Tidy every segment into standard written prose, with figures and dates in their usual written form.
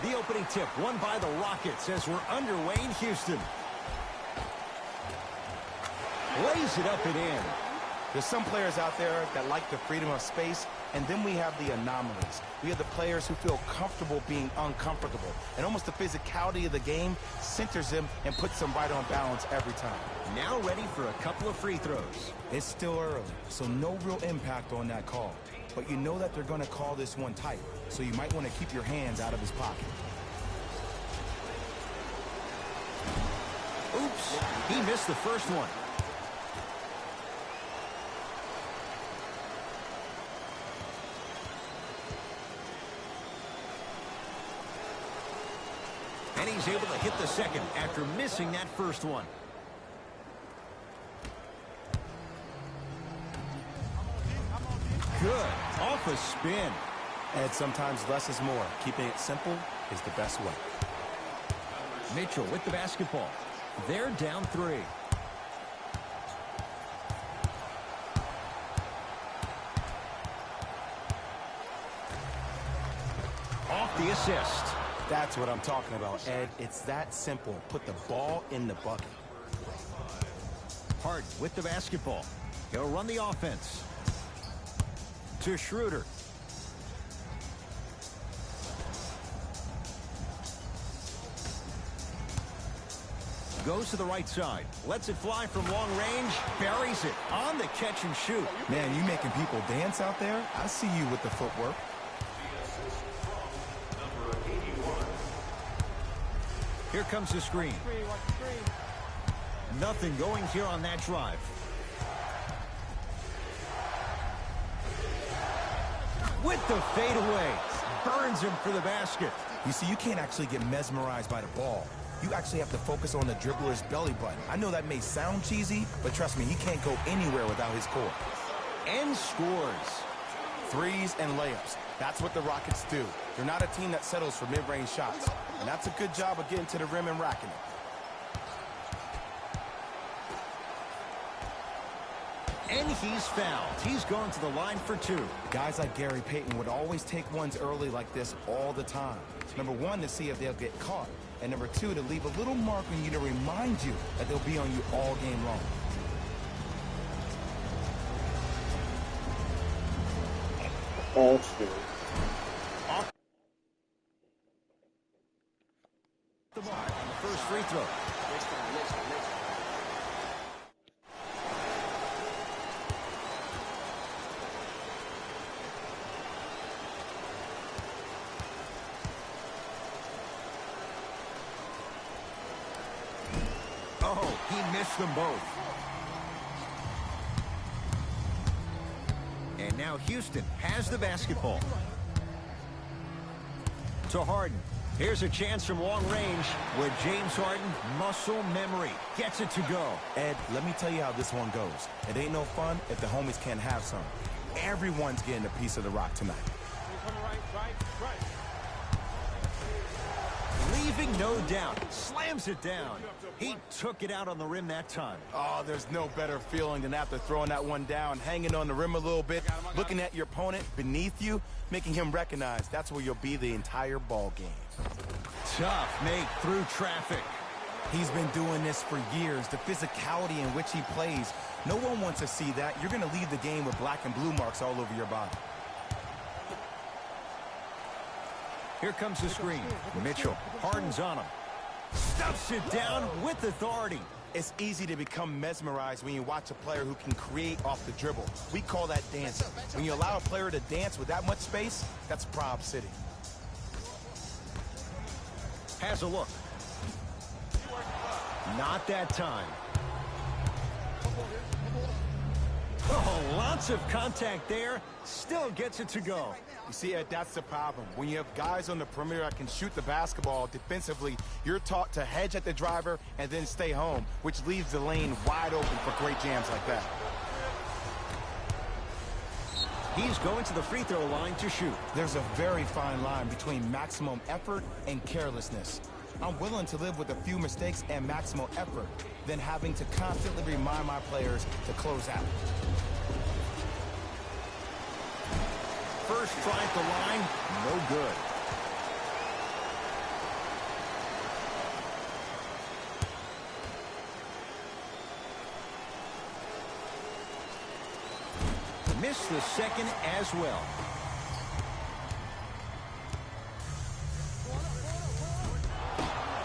The opening tip won by the Rockets as we're underway in Houston. Lays it up and in. There's some players out there that like the freedom of space, and then we have the anomalies. We have the players who feel comfortable being uncomfortable, and almost the physicality of the game centers them and puts them right on balance every time. Now ready for a couple of free throws. It's still early, so no real impact on that call. But you know that they're going to call this one tight, so you might want to keep your hands out of his pocket. Oops, he missed the first one. And he's able to hit the second after missing that first one. Good. Off a spin. And sometimes less is more. Keeping it simple is the best way. Mitchell with the basketball. They're down 3. Off the assist. That's what I'm talking about, Ed. It's that simple. Put the ball in the bucket. Harden with the basketball. He'll run the offense. To Schroeder. Goes to the right side. Lets it fly from long range. Buries it on the catch and shoot. Man, you making people dance out there? I see you with the footwork. Here comes the screen. Nothing going here on that drive. With the fadeaway. Burns him for the basket. You see, you can't actually get mesmerized by the ball. You actually have to focus on the dribbler's belly button. I know that may sound cheesy, but trust me, he can't go anywhere without his core. And scores. Threes and layups. That's what the Rockets do. They're not a team that settles for mid-range shots. And that's a good job of getting to the rim and racking it. And he's fouled. He's going to the line for 2. Guys like Gary Payton would always take ones early like this all the time. Number 1, to see if they'll get caught. And number 2, to leave a little mark on you to remind you that they'll be on you all game long. Off the mark on the first free throw. Oh, he missed them both. And now Houston has the basketball. To Harden. Here's a chance from long range with James Harden, muscle memory, gets it to go. Ed, let me tell you how this one goes. It ain't no fun if the homies can't have some. Everyone's getting a piece of the rock tonight. Leaving no doubt. Slams it down. He took it out on the rim that time. Oh, there's no better feeling than after throwing that one down, hanging on the rim a little bit, looking at your opponent beneath you, making him recognize that's where you'll be the entire ball game. Tough make through traffic. He's been doing this for years. The physicality in which he plays, no one wants to see that. You're going to leave the game with black and blue marks all over your body. Here comes the screen. Mitchell. Harden's on him. Stuffs it down with authority. It's easy to become mesmerized when you watch a player who can create off the dribble. We call that dancing. When you allow a player to dance with that much space, that's Prob City. Has a look. Not that time. Oh, lots of contact there. Still gets it to go. You see, Ed, that's the problem. When you have guys on the perimeter that can shoot the basketball defensively, you're taught to hedge at the driver and then stay home, which leaves the lane wide open for great jams like that. He's going to the free throw line to shoot. There's a very fine line between maximum effort and carelessness. I'm willing to live with a few mistakes and maximum effort than having to constantly remind my players to close out. First try at the line, no good. missed the second as well.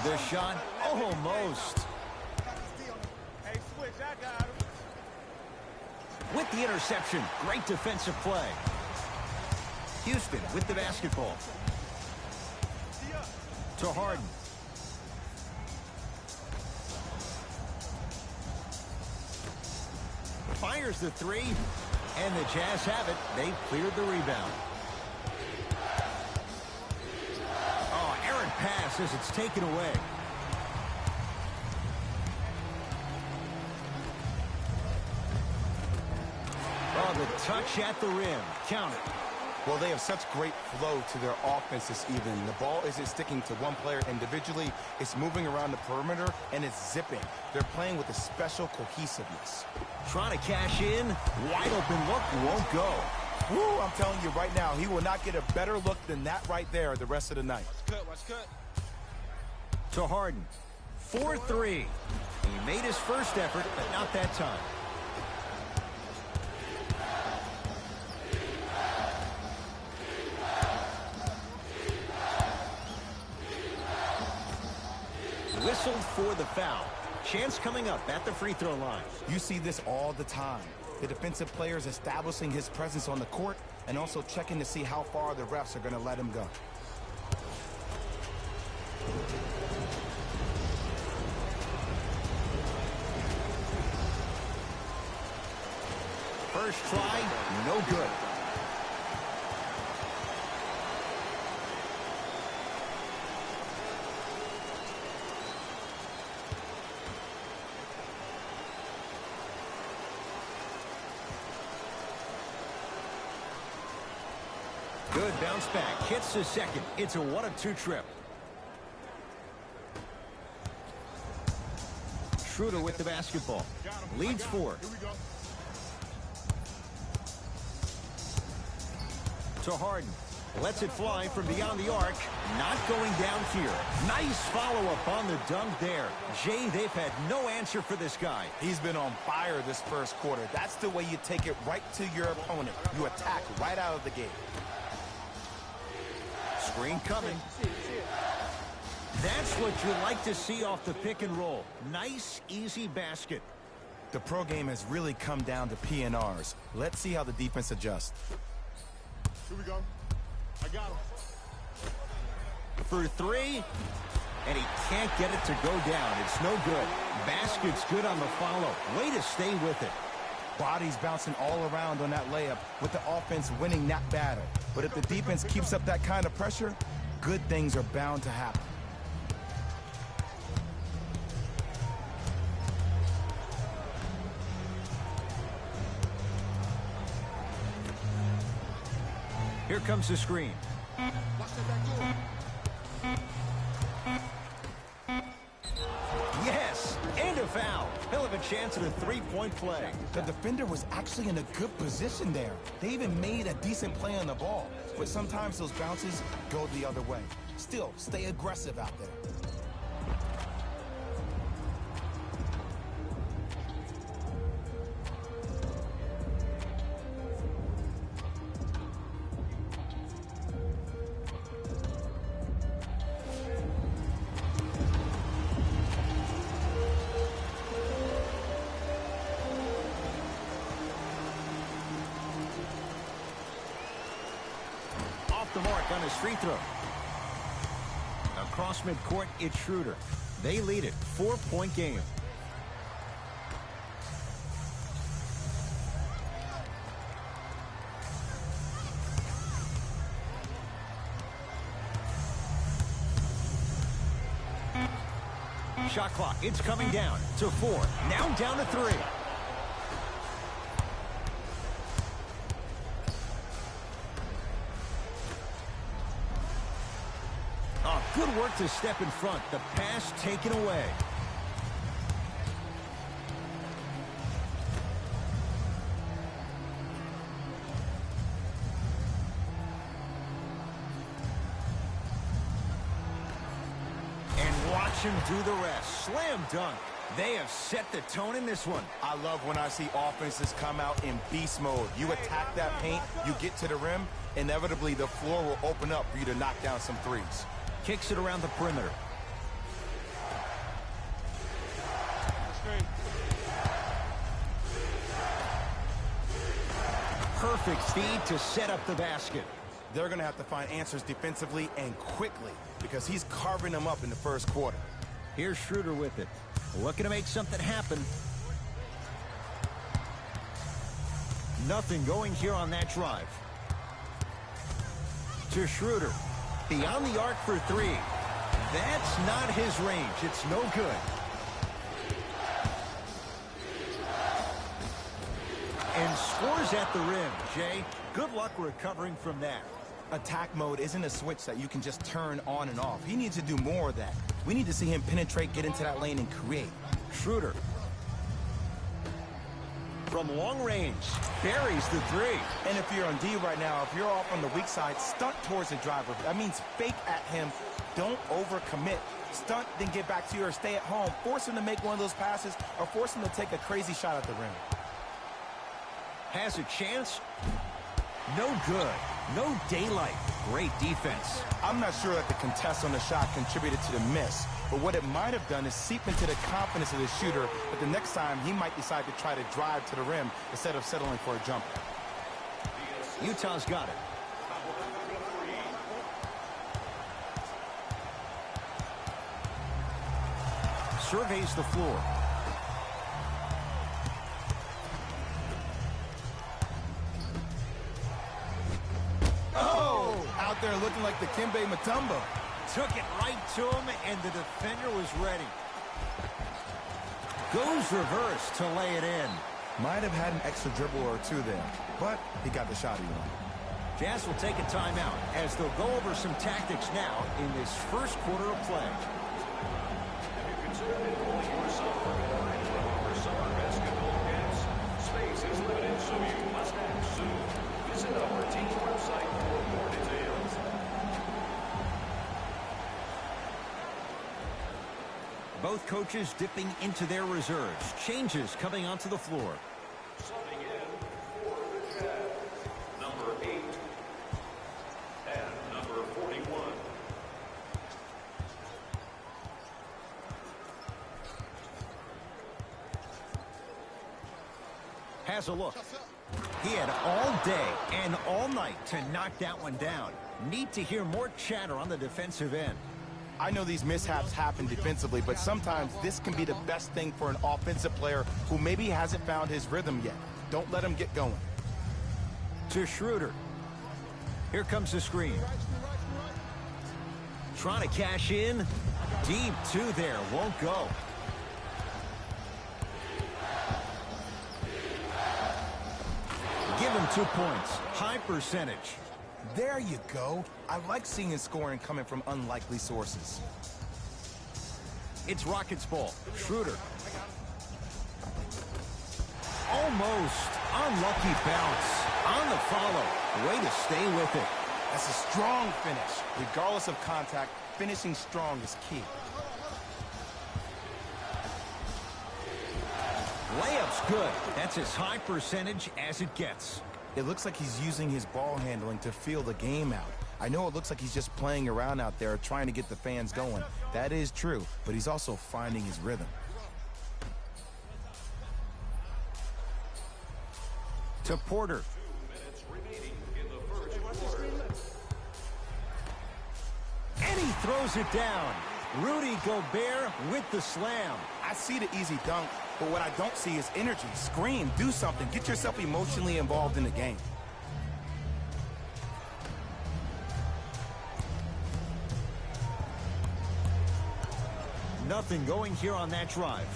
The shot, almost. Hey, switch, I got him. With the interception, great defensive play. Houston with the basketball. To Harden. Fires the three, and the Jazz have it. They've cleared the rebound. Oh, errant pass as it's taken away. Oh, the touch at the rim. Count it. Well, they have such great flow to their offense this evening. The ball isn't sticking to one player individually. It's moving around the perimeter, and it's zipping. They're playing with a special cohesiveness. Trying to cash in. Wide open look. Won't go. Woo, I'm telling you right now, he will not get a better look than that right there the rest of the night. Watch cut. To Harden. 4-3. He made his first effort, but not that time. Whistled for the foul. Chance coming up at the free throw line. You see this all the time. The defensive players establishing his presence on the court and also checking to see how far the refs are going to let him go. First try, no good. Good bounce back. Hits the second. It's a 1-of-2 trip. Schroeder with the basketball. Leads 4. To Harden. Lets it fly from beyond the arc. Not going down here. Nice follow-up on the dunk there. Jay, they've had no answer for this guy. He's been on fire this first quarter. That's the way you take it right to your opponent. You attack right out of the gate. Screen coming. That's what you like to see off the pick and roll. Nice, easy basket. The pro game has really come down to PNRs. Let's see how the defense adjusts. Here we go. I got him. For 3, and he can't get it to go down. It's no good. Basket's good on the follow. Way to stay with it. Bodies bouncing all around on that layup with the offense winning that battle. But if the defense keeps up that kind of pressure, good things are bound to happen. Here comes the screen. Yes, and a foul. He'll have a chance at a three-point play. The defender was actually in a good position there. They even made a decent play on the ball. But sometimes those bounces go the other way. Still, stay aggressive out there. The mark on his free throw. Across midcourt, it's Schroeder. They lead it. 4-point game. Shot clock. It's coming down to 4. Now down to 3. Good work to step in front. The pass taken away. And watch him do the rest. Slam dunk. They have set the tone in this one. I love when I see offenses come out in beast mode. You attack that paint, you get to the rim, inevitably the floor will open up for you to knock down some threes. Kicks it around the perimeter. Perfect feed to set up the basket. They're going to have to find answers defensively and quickly because he's carving them up in the first quarter. Here's Schroeder with it. Looking to make something happen. Nothing going here on that drive. To Schroeder. Beyond the arc for three. That's not his range. It's no good. And scores at the rim, Jay. Good luck recovering from that. Attack mode isn't a switch that you can just turn on and off. He needs to do more of that. We need to see him penetrate, get into that lane, and create. Schroeder. From long range, buries the three. And if you're on D right now, if you're off on the weak side, stunt towards the driver. That means fake at him. Don't overcommit. Stunt, then get back to you or stay at home. Force him to make one of those passes or force him to take a crazy shot at the rim. Has a chance. No good. No daylight. Great defense. I'm not sure that the contest on the shot contributed to the miss, but what it might have done is seep into the confidence of the shooter that the next time he might decide to try to drive to the rim instead of settling for a jumper. Utah's got it. Surveys the floor. Out there looking like the Kimbe Mutombo. Took it right to him, and the defender was ready. Goes reverse to lay it in. Might have had an extra dribble or two there, but he got the shot he wanted. Jazz will take a timeout as they'll go over some tactics now in this first quarter of play. Have you considered enrolling your son or daughter in one of our summer basketball camps? Space is limited, so you must act soon. Visit our team's website for more details. Both coaches dipping into their reserves. Changes coming onto the floor. Subbing in for the Jazz, number 8 and number 41. Has a look. He had all day and all night to knock that one down. Need to hear more chatter on the defensive end. I know these mishaps happen defensively, but sometimes this can be the best thing for an offensive player who maybe hasn't found his rhythm yet. Don't let him get going. To Schroeder. Here comes the screen. Trying to cash in. Deep two there. Won't go. Give him 2 points. High percentage. There you go. I like seeing scoring coming from unlikely sources. It's Rockets ball. Schroeder. Almost. Unlucky bounce. On the follow. Way to stay with it. That's a strong finish. Regardless of contact, finishing strong is key. Layup's good. That's as high percentage as it gets. It looks like he's using his ball handling to feel the game out. I know it looks like he's just playing around out there trying to get the fans going. That is true, but he's also finding his rhythm. To Porter. 2 minutes remaining in the first quarter. And he throws it down. Rudy Gobert with the slam. I see the easy dunk, but what I don't see is energy. Scream, do something. Get yourself emotionally involved in the game. Nothing going here on that drive.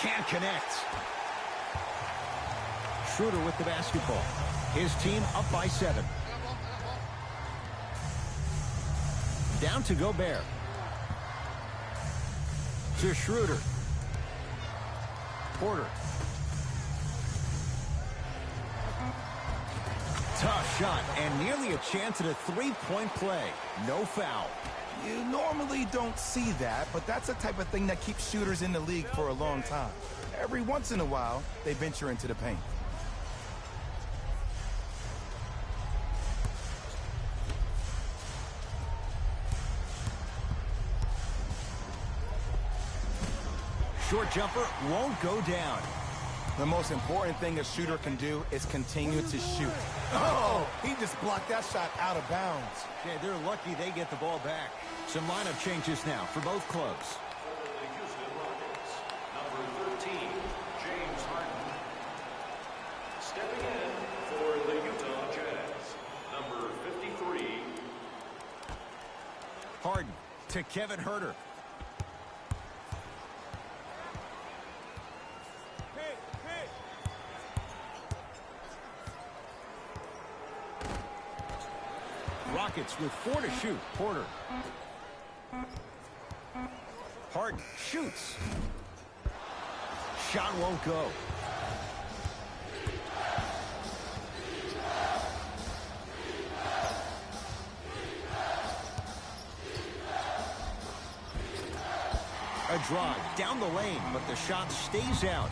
Can't connect. Schroeder with the basketball. His team up by 7. Down to Gobert. To Schroeder. Porter. Tough shot and nearly a chance at a three-point play. No foul. You normally don't see that, but that's the type of thing that keeps shooters in the league for a long time. Every once in a while, they venture into the paint. Short jumper won't go down. The most important thing a shooter can do is continue to shoot. Oh, he just blocked that shot out of bounds. Yeah, they're lucky they get the ball back. Some lineup changes now for both clubs. The Houston Rockets, number 13, James Harden. Stepping in for the Utah Jazz, number 53. Harden to Kevin Huerter. Rockets with 4 to shoot. Porter. Harden shoots. Shot won't go. A drive down the lane, but the shot stays out.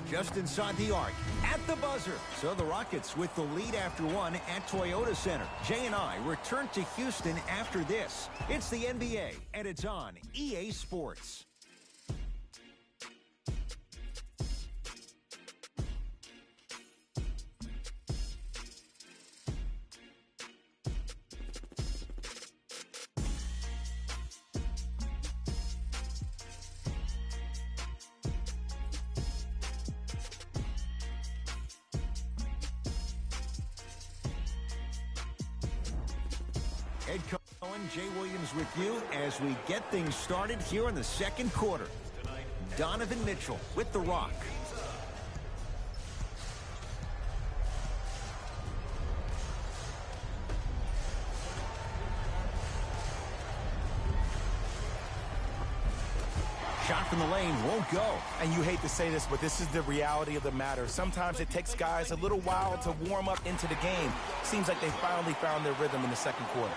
Just inside the arc, at the buzzer. So the Rockets with the lead after one at Toyota Center. Jay and I return to Houston after this. It's the NBA, and it's on EA Sports. Ed Cohen, Jay Williams with you as we get things started here in the second quarter. Donovan Mitchell with the rock. Shot from the lane won't go. And you hate to say this, but this is the reality of the matter. Sometimes it takes guys a little while to warm up into the game. Seems like they finally found their rhythm in the second quarter.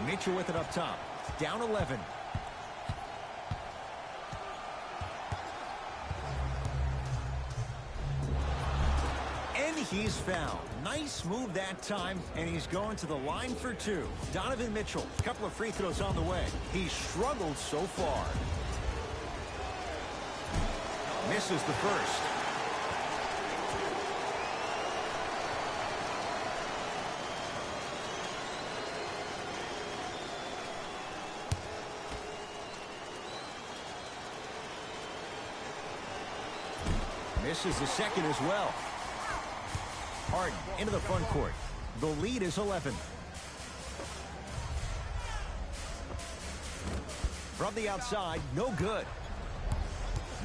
Mitchell with it up top. Down 11. And he's fouled. Nice move that time, and he's going to the line for two. Donovan Mitchell, a couple of free throws on the way. He's struggled so far. Misses the first. Misses the second as well. Harden into the front court. The lead is 11. From the outside, no good.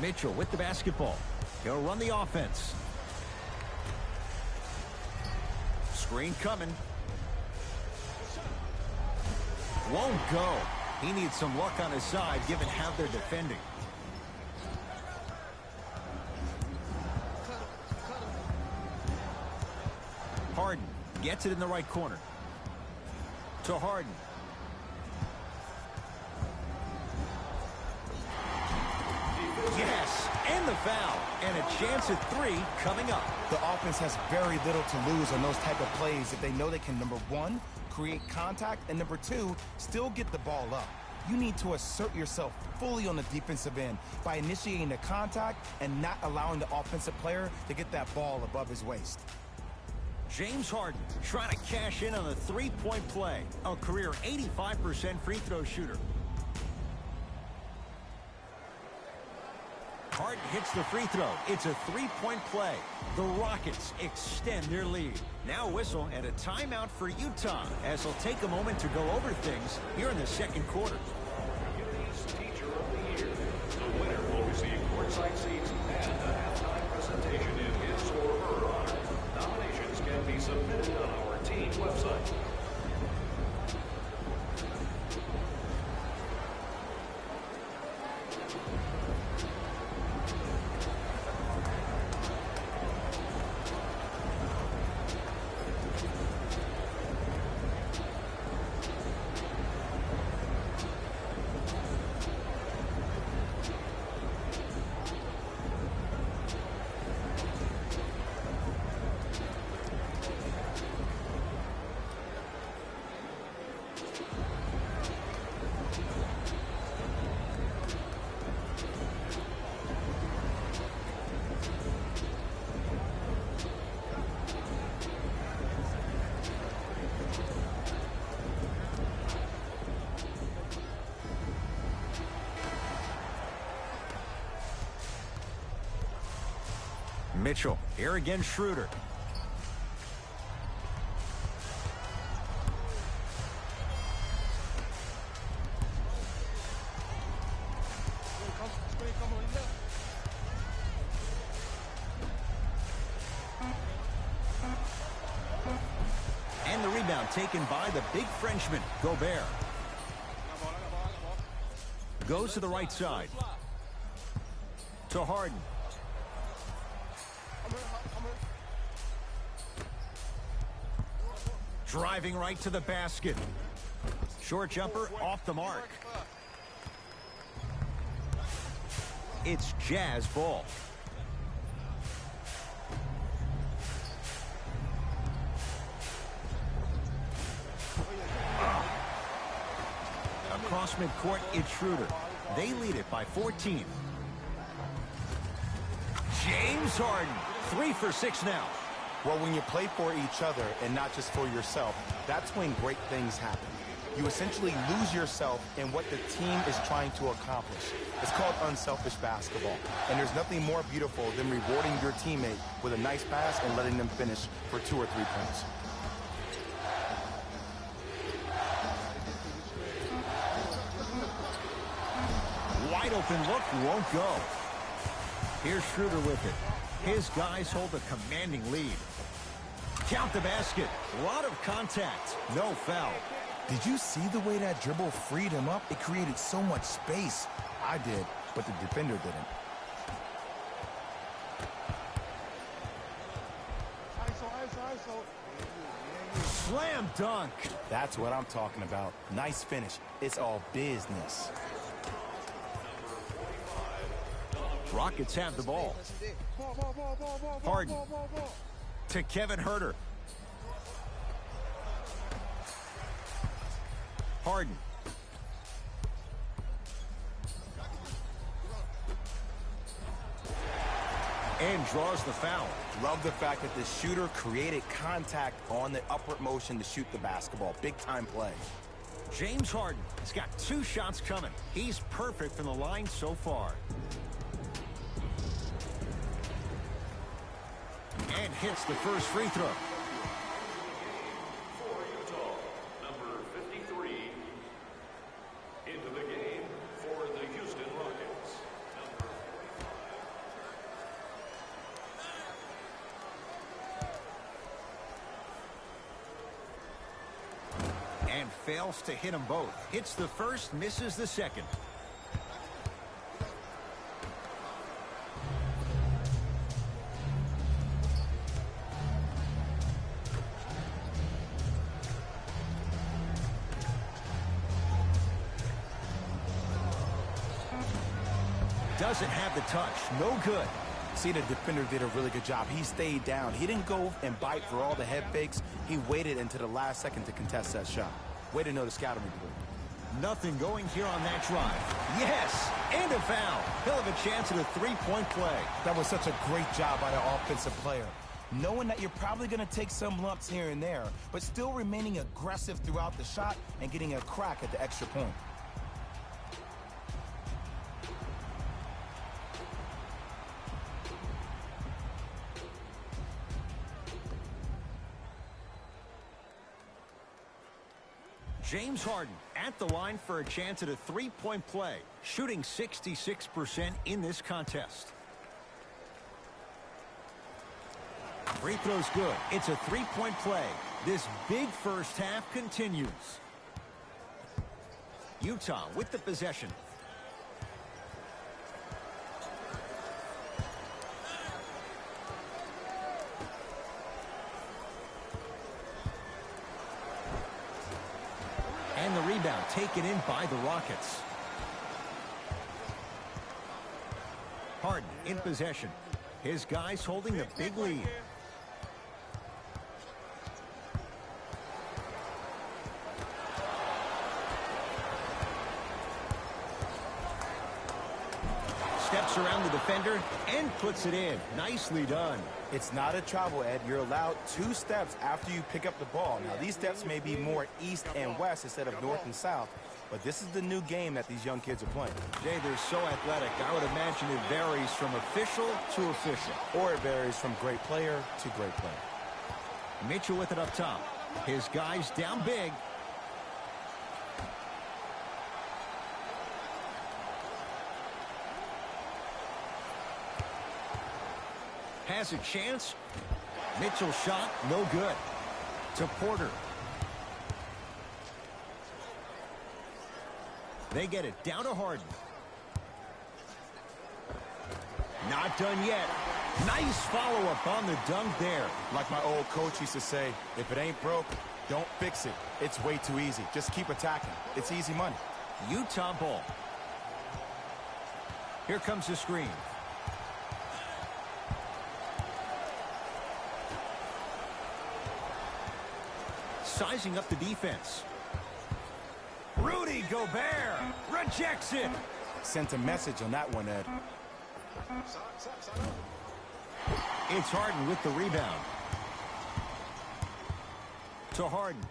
Mitchell with the basketball. He'll run the offense. Screen coming. Won't go. He needs some luck on his side given how they're defending. Harden gets it in the right corner. To Harden. Yes, and the foul. And a chance at three coming up. The offense has very little to lose on those type of plays if they know they can, number one, create contact, and number two, still get the ball up. You need to assert yourself fully on the defensive end by initiating the contact and not allowing the offensive player to get that ball above his waist. James Harden trying to cash in on a three-point play. A career 85% free throw shooter. Harden hits the free throw. It's a three-point play. The Rockets extend their lead. Now a whistle and a timeout for Utah as they'll take a moment to go over things here in the second quarter. Teacher of the Year. The winner will receive courtside seats and a halftime presentation in his or her honor. Nominations can be submitted on our team website. Mitchell, here again Schroeder. And the rebound taken by the big Frenchman, Gobert. Goes to the right side. To Harden. Driving right to the basket. Short jumper off the mark. It's Jazz ball. Across midcourt, it's Schroeder. They lead it by 14. James Harden, 3 for 6 now. Well, when you play for each other and not just for yourself, that's when great things happen. You essentially lose yourself in what the team is trying to accomplish. It's called unselfish basketball. And there's nothing more beautiful than rewarding your teammate with a nice pass and letting them finish for 2 or 3 points. Wide open look, won't go. Here's Schroeder with it. His guys hold a commanding lead. Count the basket. A lot of contact. No foul. Did you see the way that dribble freed him up? It created so much space. I did, but the defender didn't. Slam dunk. That's what I'm talking about. Nice finish. It's all business. Rockets have the ball. Harden to Kevin Huerter. Harden. And draws the foul. Love the fact that the shooter created contact on the upward motion to shoot the basketball. Big time play. James Harden has got 2 shots coming. He's perfect from the line so far. And hits the first free throw. For Utah, number 53 into the game for the Houston Rockets. Number 45. And fails to hit them both. Hits the first, misses the second. Doesn't have the touch. No good. See, the defender did a really good job. He stayed down. He didn't go and bite for all the head fakes. He waited until the last second to contest that shot. Way to know the scouting report. Nothing going here on that drive. Yes, and a foul. He'll have a chance at a 3-point play. That was such a great job by the offensive player. Knowing that you're probably going to take some lumps here and there, but still remaining aggressive throughout the shot and getting a crack at the extra point. James Harden at the line for a chance at a 3-point play, shooting 66% in this contest. Free throw's good. It's a 3-point play. This big first half continues. Utah with the possession. And the rebound taken in by the Rockets. Harden in possession. His guys holding the big lead. Steps around the defender and puts it in. Nicely done. It's not a travel, Ed. You're allowed 2 steps after you pick up the ball. Now, these steps may be more east and west instead of north and south, but this is the new game that these young kids are playing. Jay, they're so athletic. I would imagine it varies from official to official. Or it varies from great player to great player. Mitchell with it up top. His guys down big. Has a chance. Mitchell shot, no good. To Porter. They get it down to Harden. Not done yet. Nice follow-up on the dunk there. Like my old coach used to say, if it ain't broke, don't fix it. It's way too easy. Just keep attacking. It's easy money. Utah ball. Here comes the screen. Sizing up the defense. Rudy Gobert rejects it. Sent a message on that one, Ed. It's Harden with the rebound. To Harden.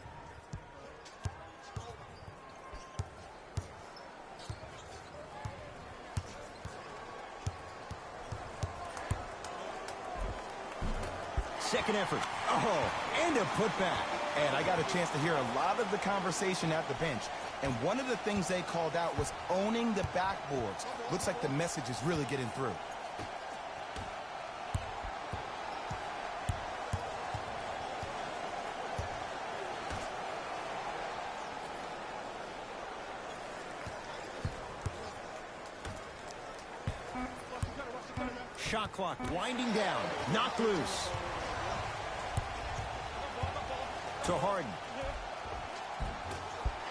Second effort. Oh, and a putback. And I got a chance to hear a lot of the conversation at the bench. And one of the things they called out was owning the backboards. Looks like the message is really getting through. Shot clock winding down. Knocked loose. To Harden.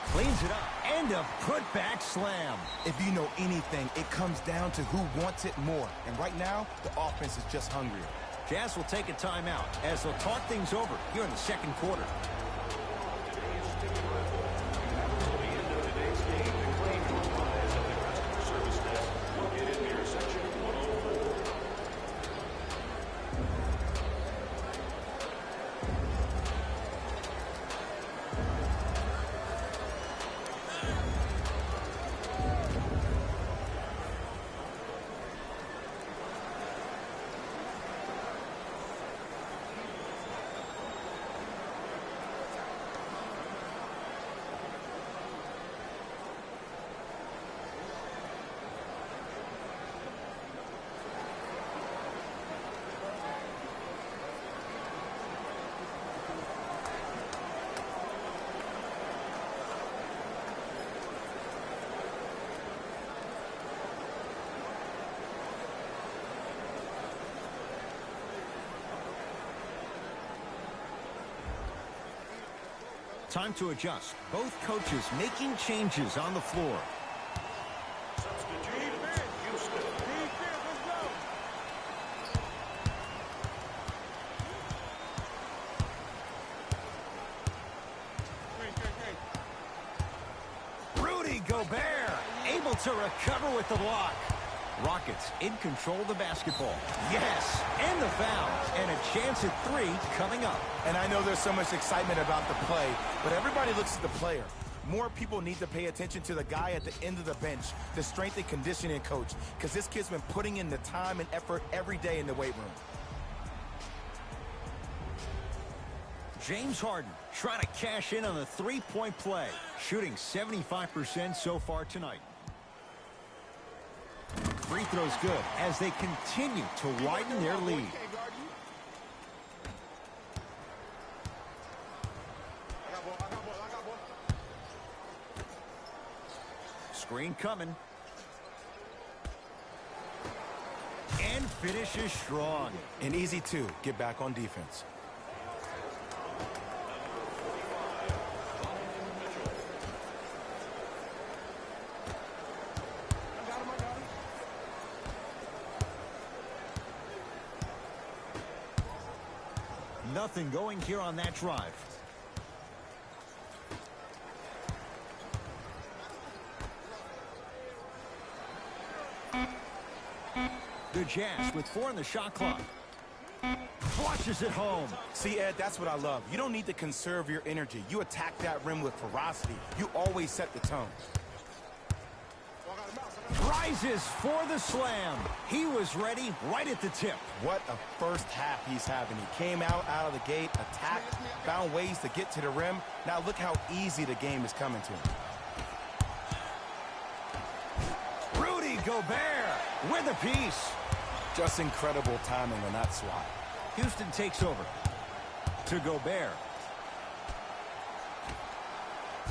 Cleans it up. And a putback slam. If you know anything, it comes down to who wants it more. And right now, the offense is just hungrier. Jazz will take a timeout as they'll talk things over here in the second quarter. Time to adjust. Both coaches making changes on the floor. Substitute Houston. Rudy Gobert able to recover with the block. Rockets in control of the basketball. Yes, and the foul. And a chance at three coming up. And I know there's so much excitement about the play, but everybody looks at the player. More people need to pay attention to the guy at the end of the bench, the strength and conditioning coach, because this kid's been putting in the time and effort every day in the weight room. James Harden trying to cash in on the three-point play, shooting 75% so far tonight. Free throws good as they continue to widen their lead. Screen coming. And finishes strong. And easy, too. Get back on defense. Nothing going here on that drive. The Jazz with 4 on the shot clock. Flushes it home. See, Ed, that's what I love. You don't need to conserve your energy. You attack that rim with ferocity. You always set the tone. Rises for the slam. He was ready right at the tip. What a first half he's having. He came out of the gate, attacked, found ways to get to the rim. Now look how easy the game is coming to him. Rudy Gobert with a piece. Just incredible timing on that swat. Houston takes over to Gobert.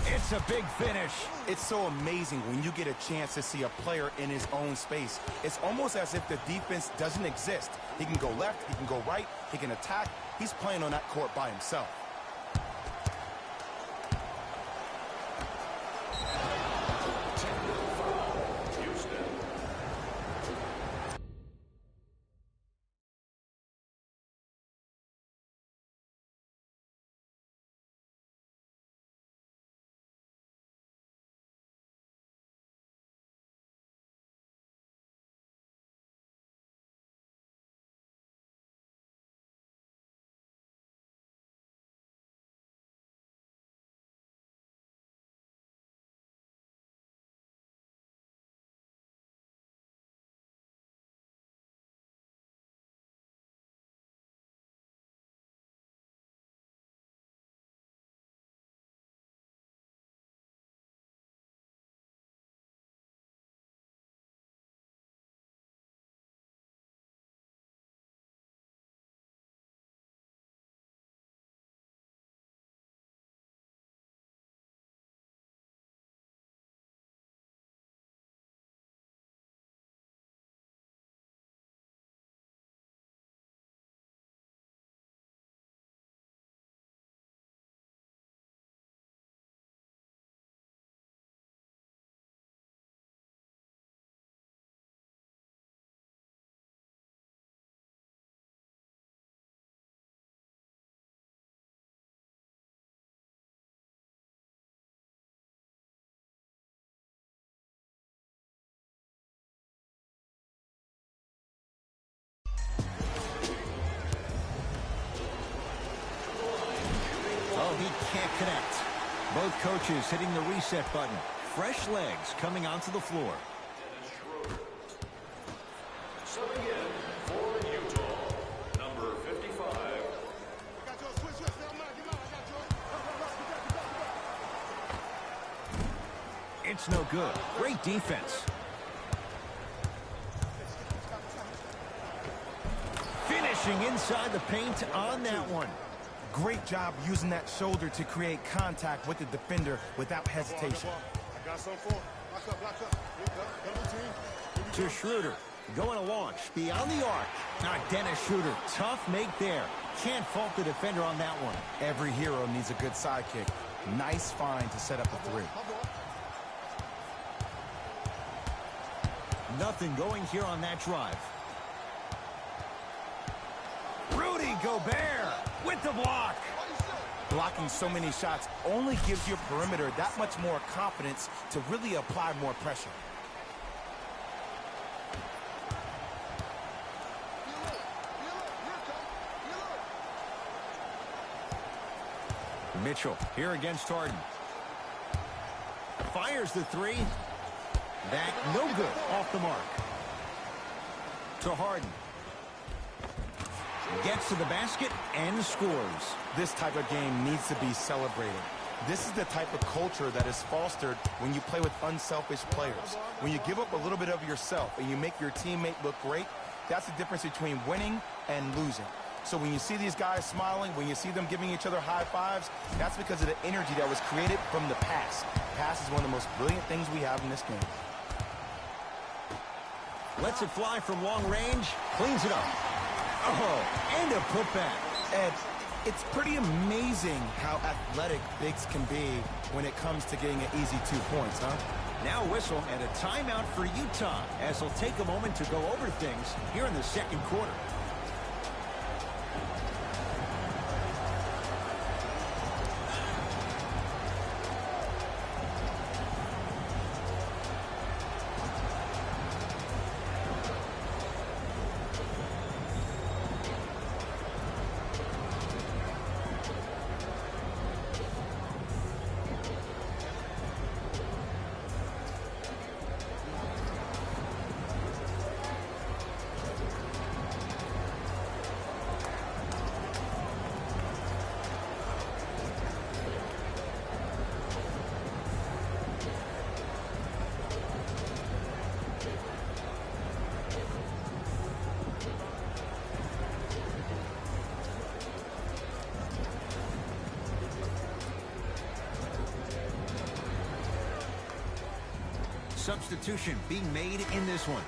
It's a big finish. It's so amazing when you get a chance to see a player in his own space. It's almost as if the defense doesn't exist. He can go left, he can go right, he can attack. He's playing on that court by himself. Oh, he can't connect. Both coaches hitting the reset button. Fresh legs coming onto the floor. Subbing in for Utah, number 55. It's no good. Great defense. Finishing inside the paint on that one. Great job using that shoulder to create contact with the defender without hesitation. I got some for him. Lock up. Double team. To Schroeder. Going to launch beyond the arc. Now Dennis Schroeder. Tough make there. Can't fault the defender on that one. Every hero needs a good sidekick. Nice find to set up the three. Nothing going here on that drive. Rudy Gobert with the block. Blocking so many shots only gives your perimeter that much more confidence to really apply more pressure. Mitchell here against Harden. Fires the three. That no good. Off the mark. To Harden. Gets to the basket and scores. This type of game needs to be celebrated. This is the type of culture that is fostered when you play with unselfish players. When you give up a little bit of yourself and you make your teammate look great, that's the difference between winning and losing. So when you see these guys smiling, when you see them giving each other high fives, that's because of the energy that was created from the pass. Pass is one of the most brilliant things we have in this game. Lets it fly from long range. Cleans it up. Oh, and a putback. Ed, it's pretty amazing how athletic bigs can be when it comes to getting an easy 2 points, huh? Now whistle and a timeout for Utah as they'll take a moment to go over things here in the second quarter. substitution being made in this one.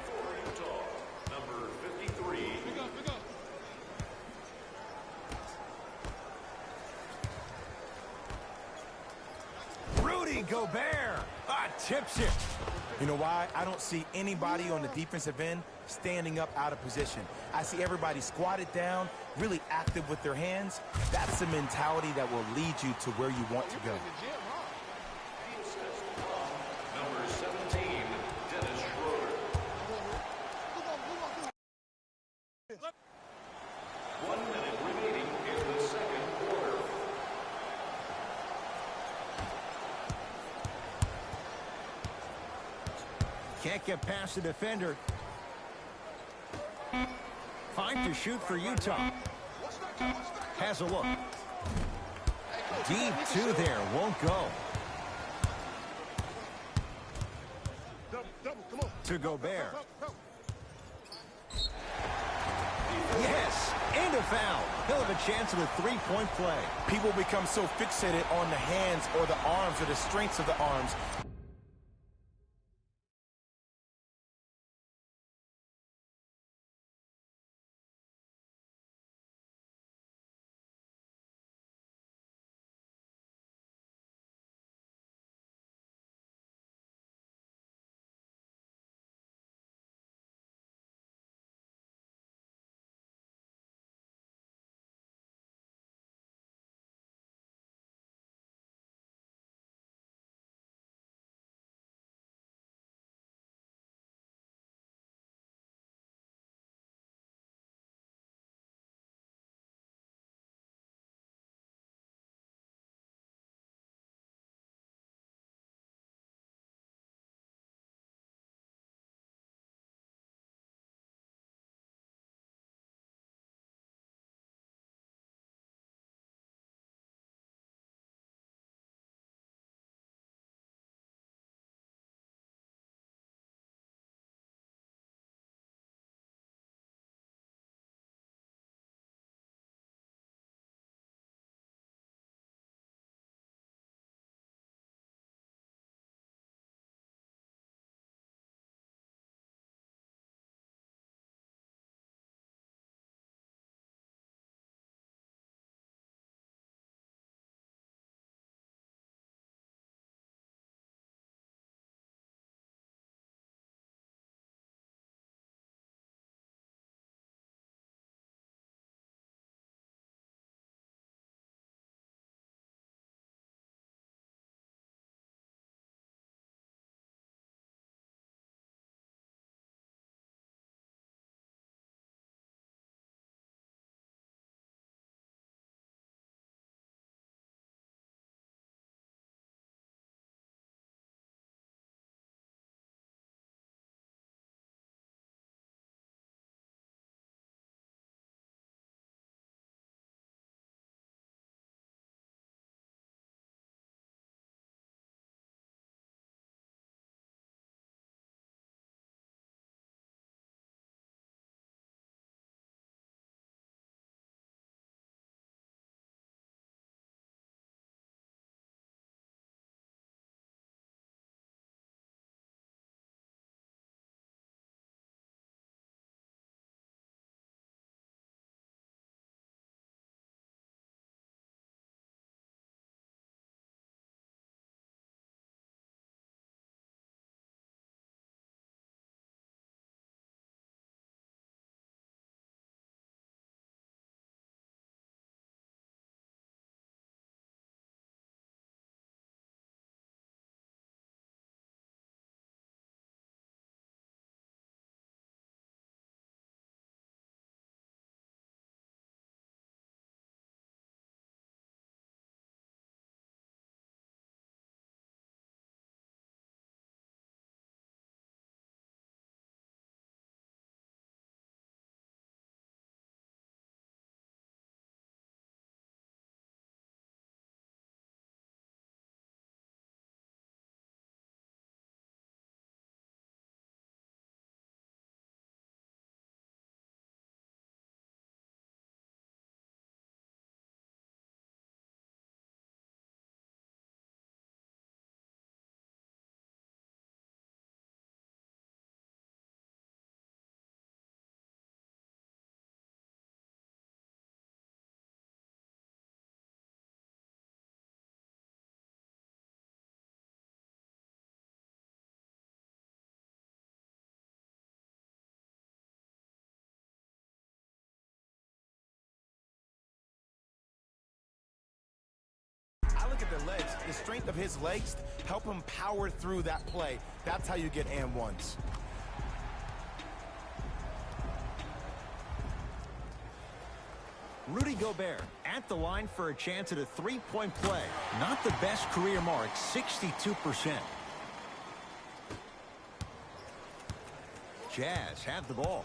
For Utah, number 53. Pick up, pick up. Rudy Gobert tips it. You know why? I don't see anybody on the defensive end standing up out of position. I see everybody squatted down, really active with their hands. That's the mentality that will lead you to where you want to go. Number 17, Dennis Schroeder. 1 minute remaining in the second quarter. Can't get past the defender. Fine to shoot for Utah. Has a look. Deep two there, won't go. Double, come on. To Gobert. Help. Yes, and a foul. He'll have a chance of a three-point play. People become so fixated on the hands or the arms or the strengths of the arms the strength of his legs help him power through that play. That's how you get and ones. Rudy Gobert at the line for a chance at a three-point play. Not the best career mark, 62%. Jazz have the ball.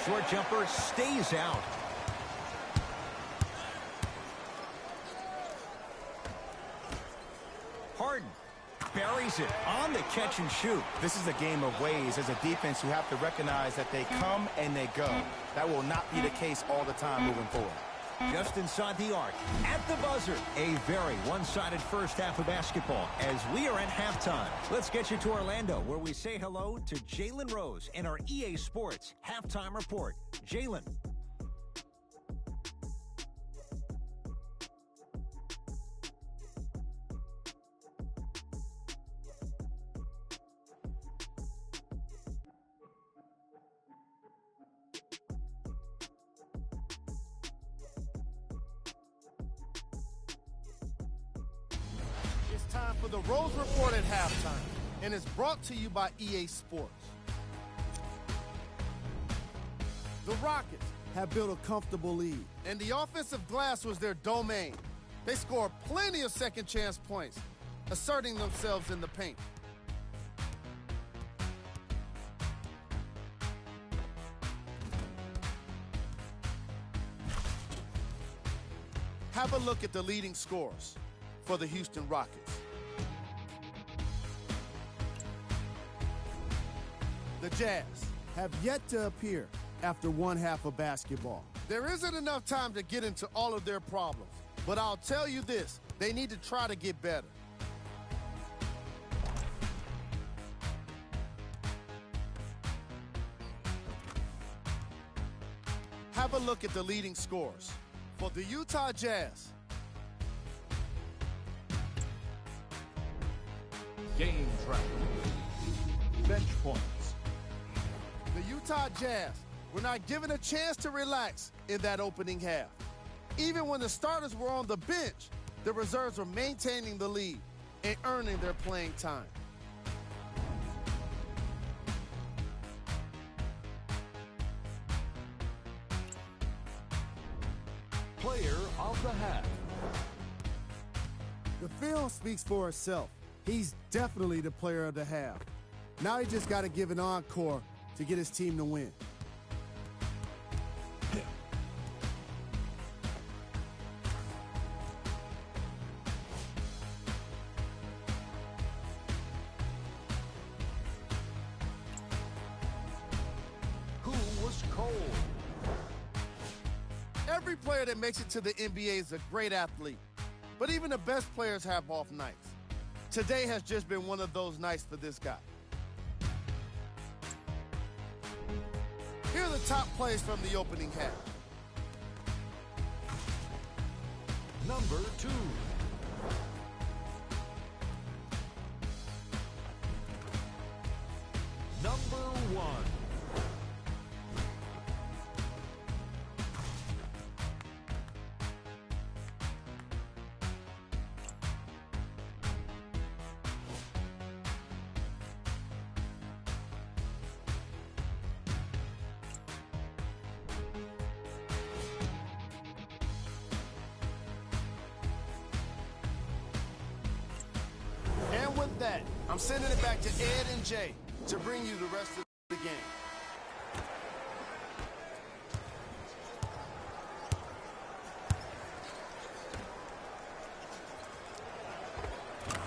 Short jumper stays out. Harden buries it on the catch and shoot. This is a game of ways. As a defense, you have to recognize that they come and they go. That will not be the case all the time moving forward. Just inside the arc, at the buzzer. A very one-sided first half of basketball as we are at halftime. Let's get you to Orlando, where we say hello to Jalen Rose in our EA Sports Halftime Report. Jalen. Time for the Rose Report at halftime, and it's brought to you by EA Sports. The Rockets have built a comfortable lead, and the offensive glass was their domain. They scored plenty of second-chance points, asserting themselves in the paint. Have a look at the leading scorers for the Houston Rockets. The Jazz have yet to appear after one half of basketball. There isn't enough time to get into all of their problems, but I'll tell you this, they need to try to get better. Have a look at the leading scorers for the Utah Jazz. Game track. Bench points. The Utah Jazz were not given a chance to relax in that opening half. Even when the starters were on the bench, the reserves were maintaining the lead and earning their playing time. Player of the half. The film speaks for itself. He's definitely the player of the half. Now he just got to give an encore to get his team to win. Every player that makes it to the NBA is a great athlete, but even the best players have off nights. Today has just been one of those nights for this guy. Here are the top plays from the opening half. Number 2. Number 1. And with that, I'm sending it back to Ed and Jay to bring you the rest of the game.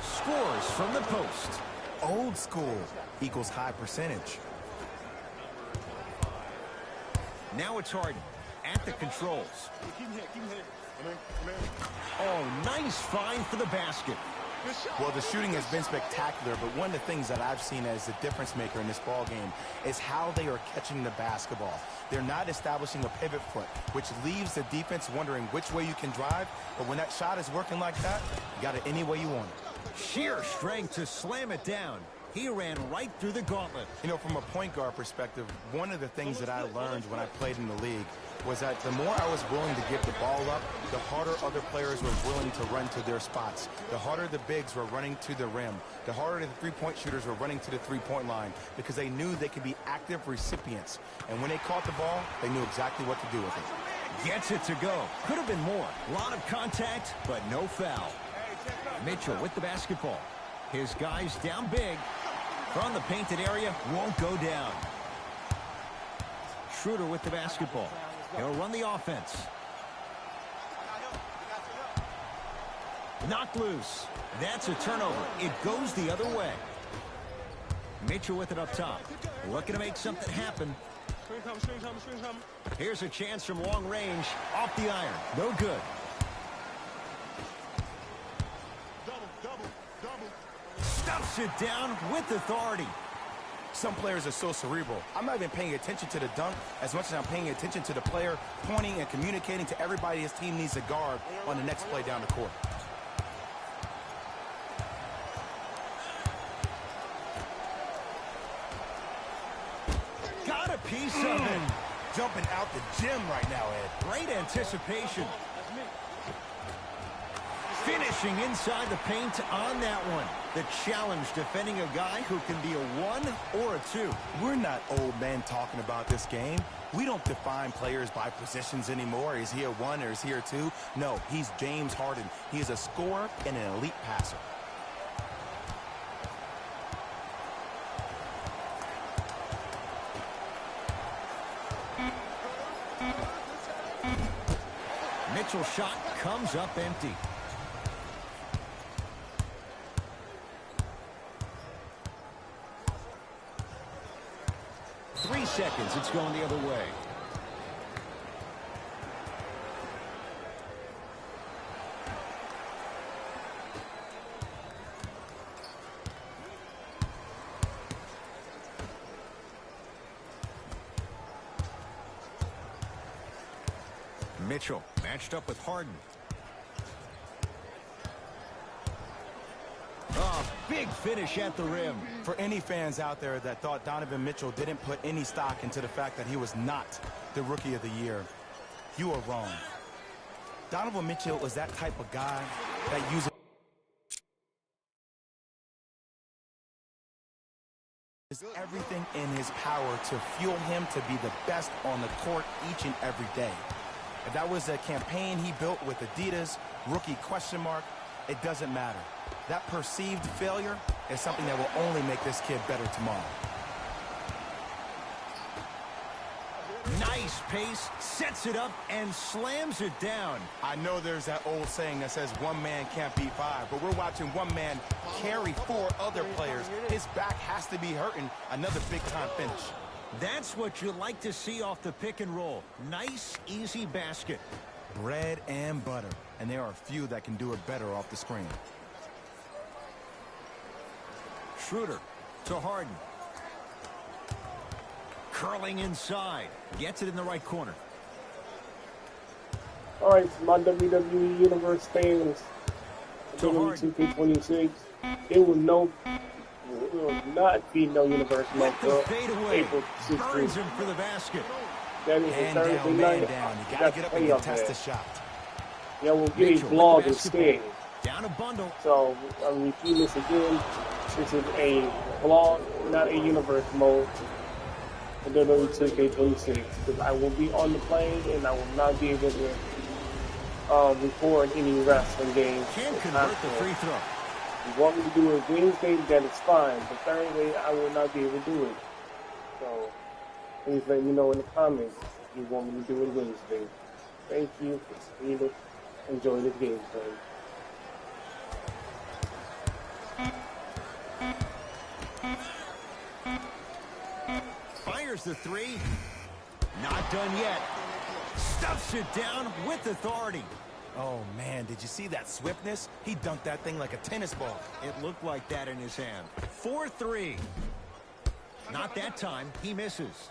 Scores from the post. Old school equals high percentage. Now it's Harden at the controls. Oh, nice find for the basket. Well, the shooting has been spectacular, but one of the things that I've seen as the difference maker in this ball game is how they are catching the basketball. They're not establishing a pivot foot, which leaves the defense wondering which way you can drive, but when that shot is working like that, you got it any way you want it. Sheer strength to slam it down. He ran right through the gauntlet. You know, from a point guard perspective, one of the things that I learned when I played in the league was that the more I was willing to give the ball up, the harder other players were willing to run to their spots. The harder the bigs were running to the rim. The harder the three-point shooters were running to the three-point line because they knew they could be active recipients. And when they caught the ball, they knew exactly what to do with it. Gets it to go. Could have been more. A lot of contact, but no foul. Mitchell with the basketball. His guys down big. From the painted area, won't go down. Schroeder with the basketball. He'll run the offense. Knocked loose. That's a turnover. It goes the other way. Mitchell with it up top. Looking to make something happen. Here's a chance from long range. Off the iron. No good. Stuffs it down with authority. Some players are so cerebral. I'm not even paying attention to the dunk as much as I'm paying attention to the player pointing and communicating to everybody his team needs to guard on the next play down the court. Got a piece of it. Jumping out the gym right now, Ed. Great anticipation. Finishing inside the paint on that one. The challenge defending a guy who can be a 1 or a 2. We're not old men talking about this game. We don't define players by positions anymore. Is he a 1 or is he a 2? No, he's James Harden. He is a scorer and an elite passer. Mitchell's shot comes up empty. Three seconds, it's going the other way. Mitchell matched up with Harden. Oh, big finish at the rim. For any fans out there that thought Donovan Mitchell didn't put any stock into the fact that he was not the Rookie of the Year, you are wrong. Donovan Mitchell was that type of guy that uses everything in his power to fuel him to be the best on the court each and every day. If that was a campaign he built with Adidas, rookie question mark, it doesn't matter. That perceived failure is something that will only make this kid better tomorrow. Nice pace, sets it up, and slams it down. I know there's that old saying that says one man can't beat five, but we're watching one man carry four other players. His back has to be hurting. Another big-time finish. That's what you like to see off the pick and roll. Nice, easy basket. Bread and butter. And there are few that can do it better off the screen. Schroeder to Harden. Curling inside. Gets it in the right corner. All right, so my WWE Universe fans, WWE 2K26, it will not be no Universe mode till April 16th. Burns him for the basket. That is a Thursday night. Down. You gotta get up and contest the shot. Yeah, we'll get a vlog instead. Down a bundle. So, repeat this again. This is a vlog, not a Universe mode for WWE 2K26. Because I will be on the plane and I will not be able to record any wrestling games. Can't convert the free throw. If you want me to do it Wednesday, then it's fine. But Thursday, I will not be able to do it. So, please let me know in the comments if you want me to do it Wednesday. Thank you for seeing it. Enjoy this gameplay. Fires the three. Not done yet. Stuffs it down with authority. Oh, man, did you see that swiftness? He dunked that thing like a tennis ball. It looked like that in his hand. 4-3. Not that time. He misses.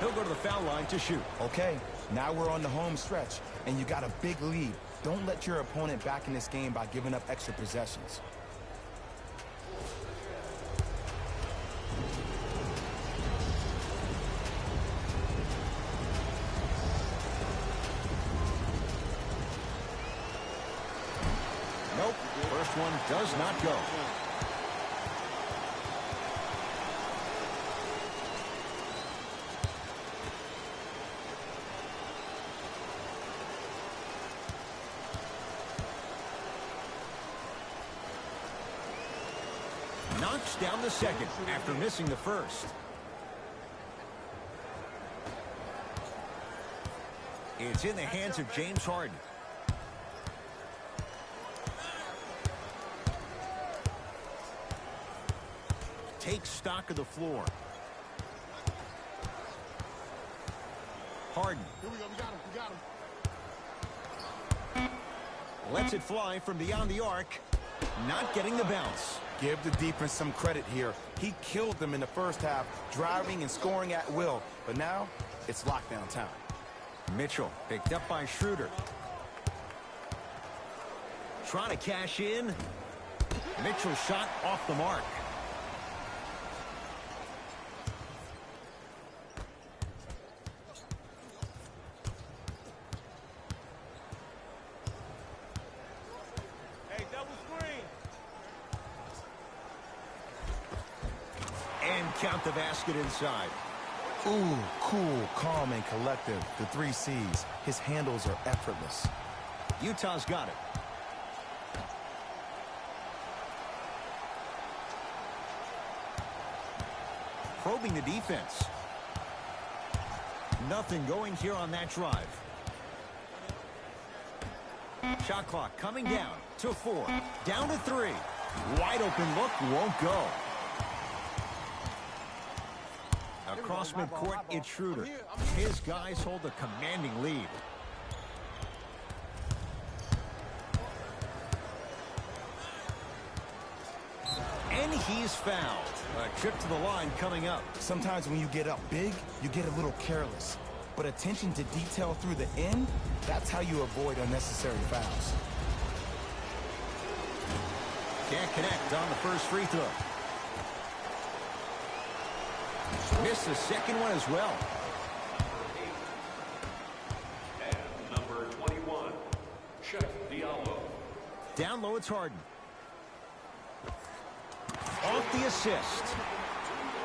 He'll go to the foul line to shoot. Okay, now we're on the home stretch, and you got a big lead. Don't let your opponent back in this game by giving up extra possessions. Nope, first one does not go. Knocks down the second after missing the first. It's in the hands of James Harden. Takes stock of the floor. Harden. Here we go. We got him. Lets it fly from beyond the arc. Not getting the bounce. Give the defense some credit here. He killed them in the first half, driving and scoring at will. But now, it's lockdown time. Mitchell picked up by Schroeder. Trying to cash in. Mitchell's shot off the mark. Count the basket inside. Ooh, cool, calm, and collective. The 3 C's. His handles are effortless. Utah's got it. Probing the defense. Nothing going here on that drive. Shot clock coming down to 4. Down to 3. Wide open look won't go. Across midcourt, it's Schroeder. His guys hold a commanding lead. And he's fouled. A trip to the line coming up. Sometimes when you get up big, you get a little careless. But attention to detail through the end, that's how you avoid unnecessary fouls. Can't connect on the first free throw. Missed the second one as well. And number 21, Check Diallo. Down low, it's Harden. Off the assist.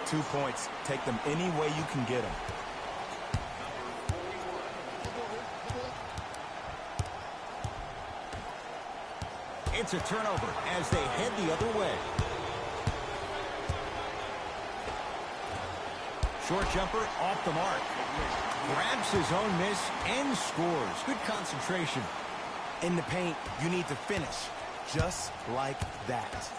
2 points. Take them any way you can get them. It's a turnover as they head the other way. Short jumper off the mark. Grabs his own miss and scores. Good concentration. In the paint, you need to finish just like that.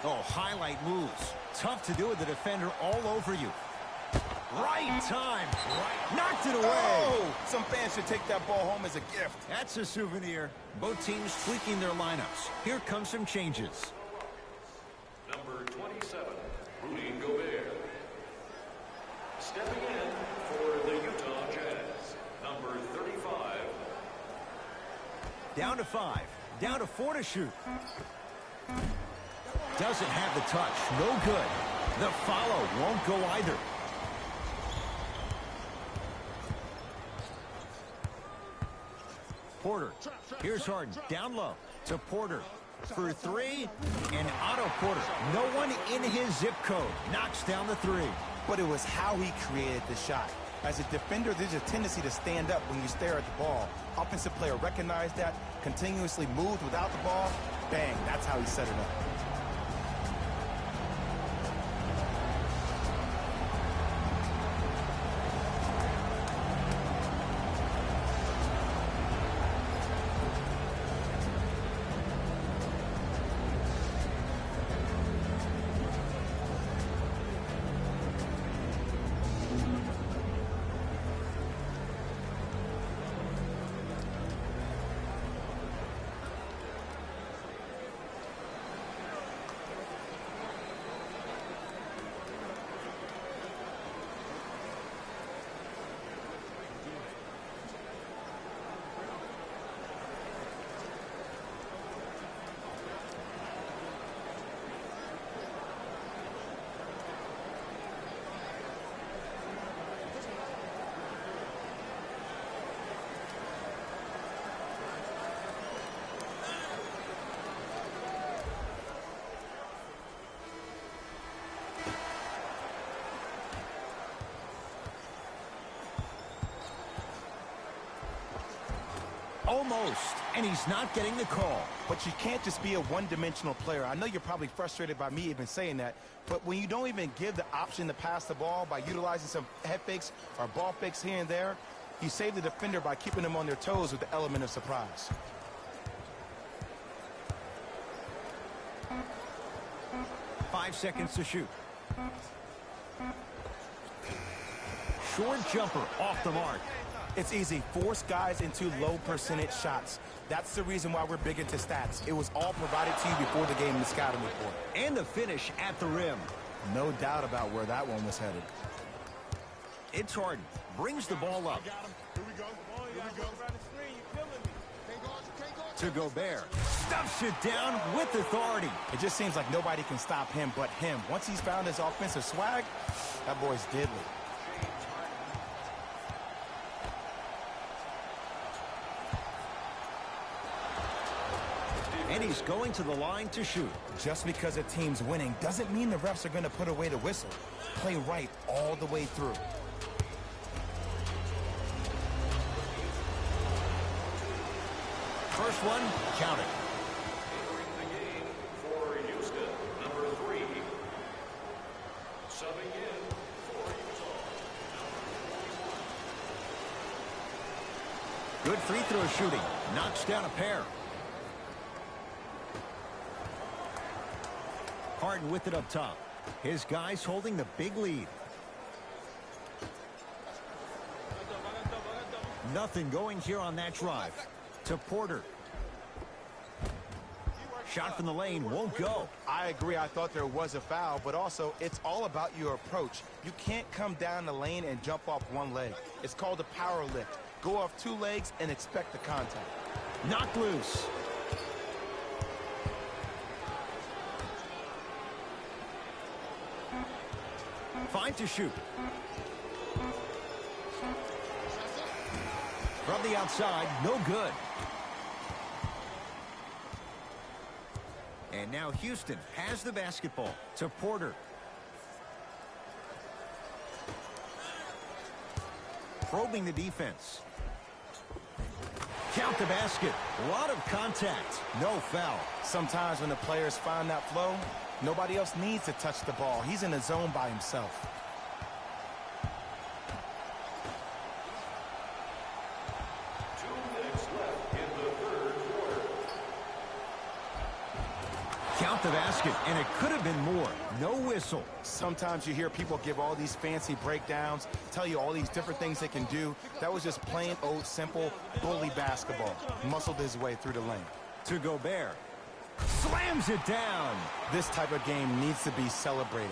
Oh, highlight moves. Tough to do with the defender all over you. Right time. Right. Knocked it away. Oh, some fans should take that ball home as a gift. That's a souvenir. Both teams tweaking their lineups. Here come some changes. Number 27, Rudy Gobert. Stepping in for the Utah Jazz, number 35. Down to 5. Down to 4 to shoot. Doesn't have the touch. No good. The follow won't go either. Porter. Here's Harden. Down low to Porter. For 3. And Otto Porter. No one in his zip code. Knocks down the 3. But it was how he created the shot. As a defender, there's a tendency to stand up when you stare at the ball. Offensive player recognized that, continuously moved without the ball. Bang, that's how he set it up. Almost. And he's not getting the call. But you can't just be a one-dimensional player. I know you're probably frustrated by me even saying that, but when you don't even give the option to pass the ball by utilizing some head fakes or ball fakes here and there, you save the defender by keeping them on their toes with the element of surprise. Five seconds to shoot. Short jumper off the mark. It's easy. Force guys into low percentage shots. That's the reason why we're big into stats. It was all provided to you before the game in the scouting report. And the finish at the rim. No doubt about where that one was headed. It's Harden. Brings the ball up. Here we go. Here we go. To Gobert. Stuffs it down with authority. It just seems like nobody can stop him but him. Once he's found his offensive swag, that boy's deadly. And he's going to the line to shoot. Just because a team's winning doesn't mean the refs are going to put away the whistle. Play right all the way through. First one, count it. Entering the game for Houston, number 3. Subbing in for Utah, Good free throw shooting. Knocks down a pair. Harden with it up top. His guys holding the big lead. Nothing going here on that drive. To Porter. Shot from the lane won't go. I agree. I thought there was a foul, but also it's all about your approach. You can't come down the lane and jump off one leg. It's called a power lift. Go off 2 legs and expect the contact. Knocked loose. Fine to shoot. From the outside, no good. And now Houston has the basketball to Porter. Probing the defense. Count the basket. A lot of contact. No foul. Sometimes when the players find that flow, nobody else needs to touch the ball. He's in the zone by himself. count the basket, and it could have been more. No whistle. Sometimes you hear people give all these fancy breakdowns, tell you all these different things they can do. That was just plain old simple bully basketball. Muscled his way through the lane. To Gobert. Slams it down. This type of game needs to be celebrated.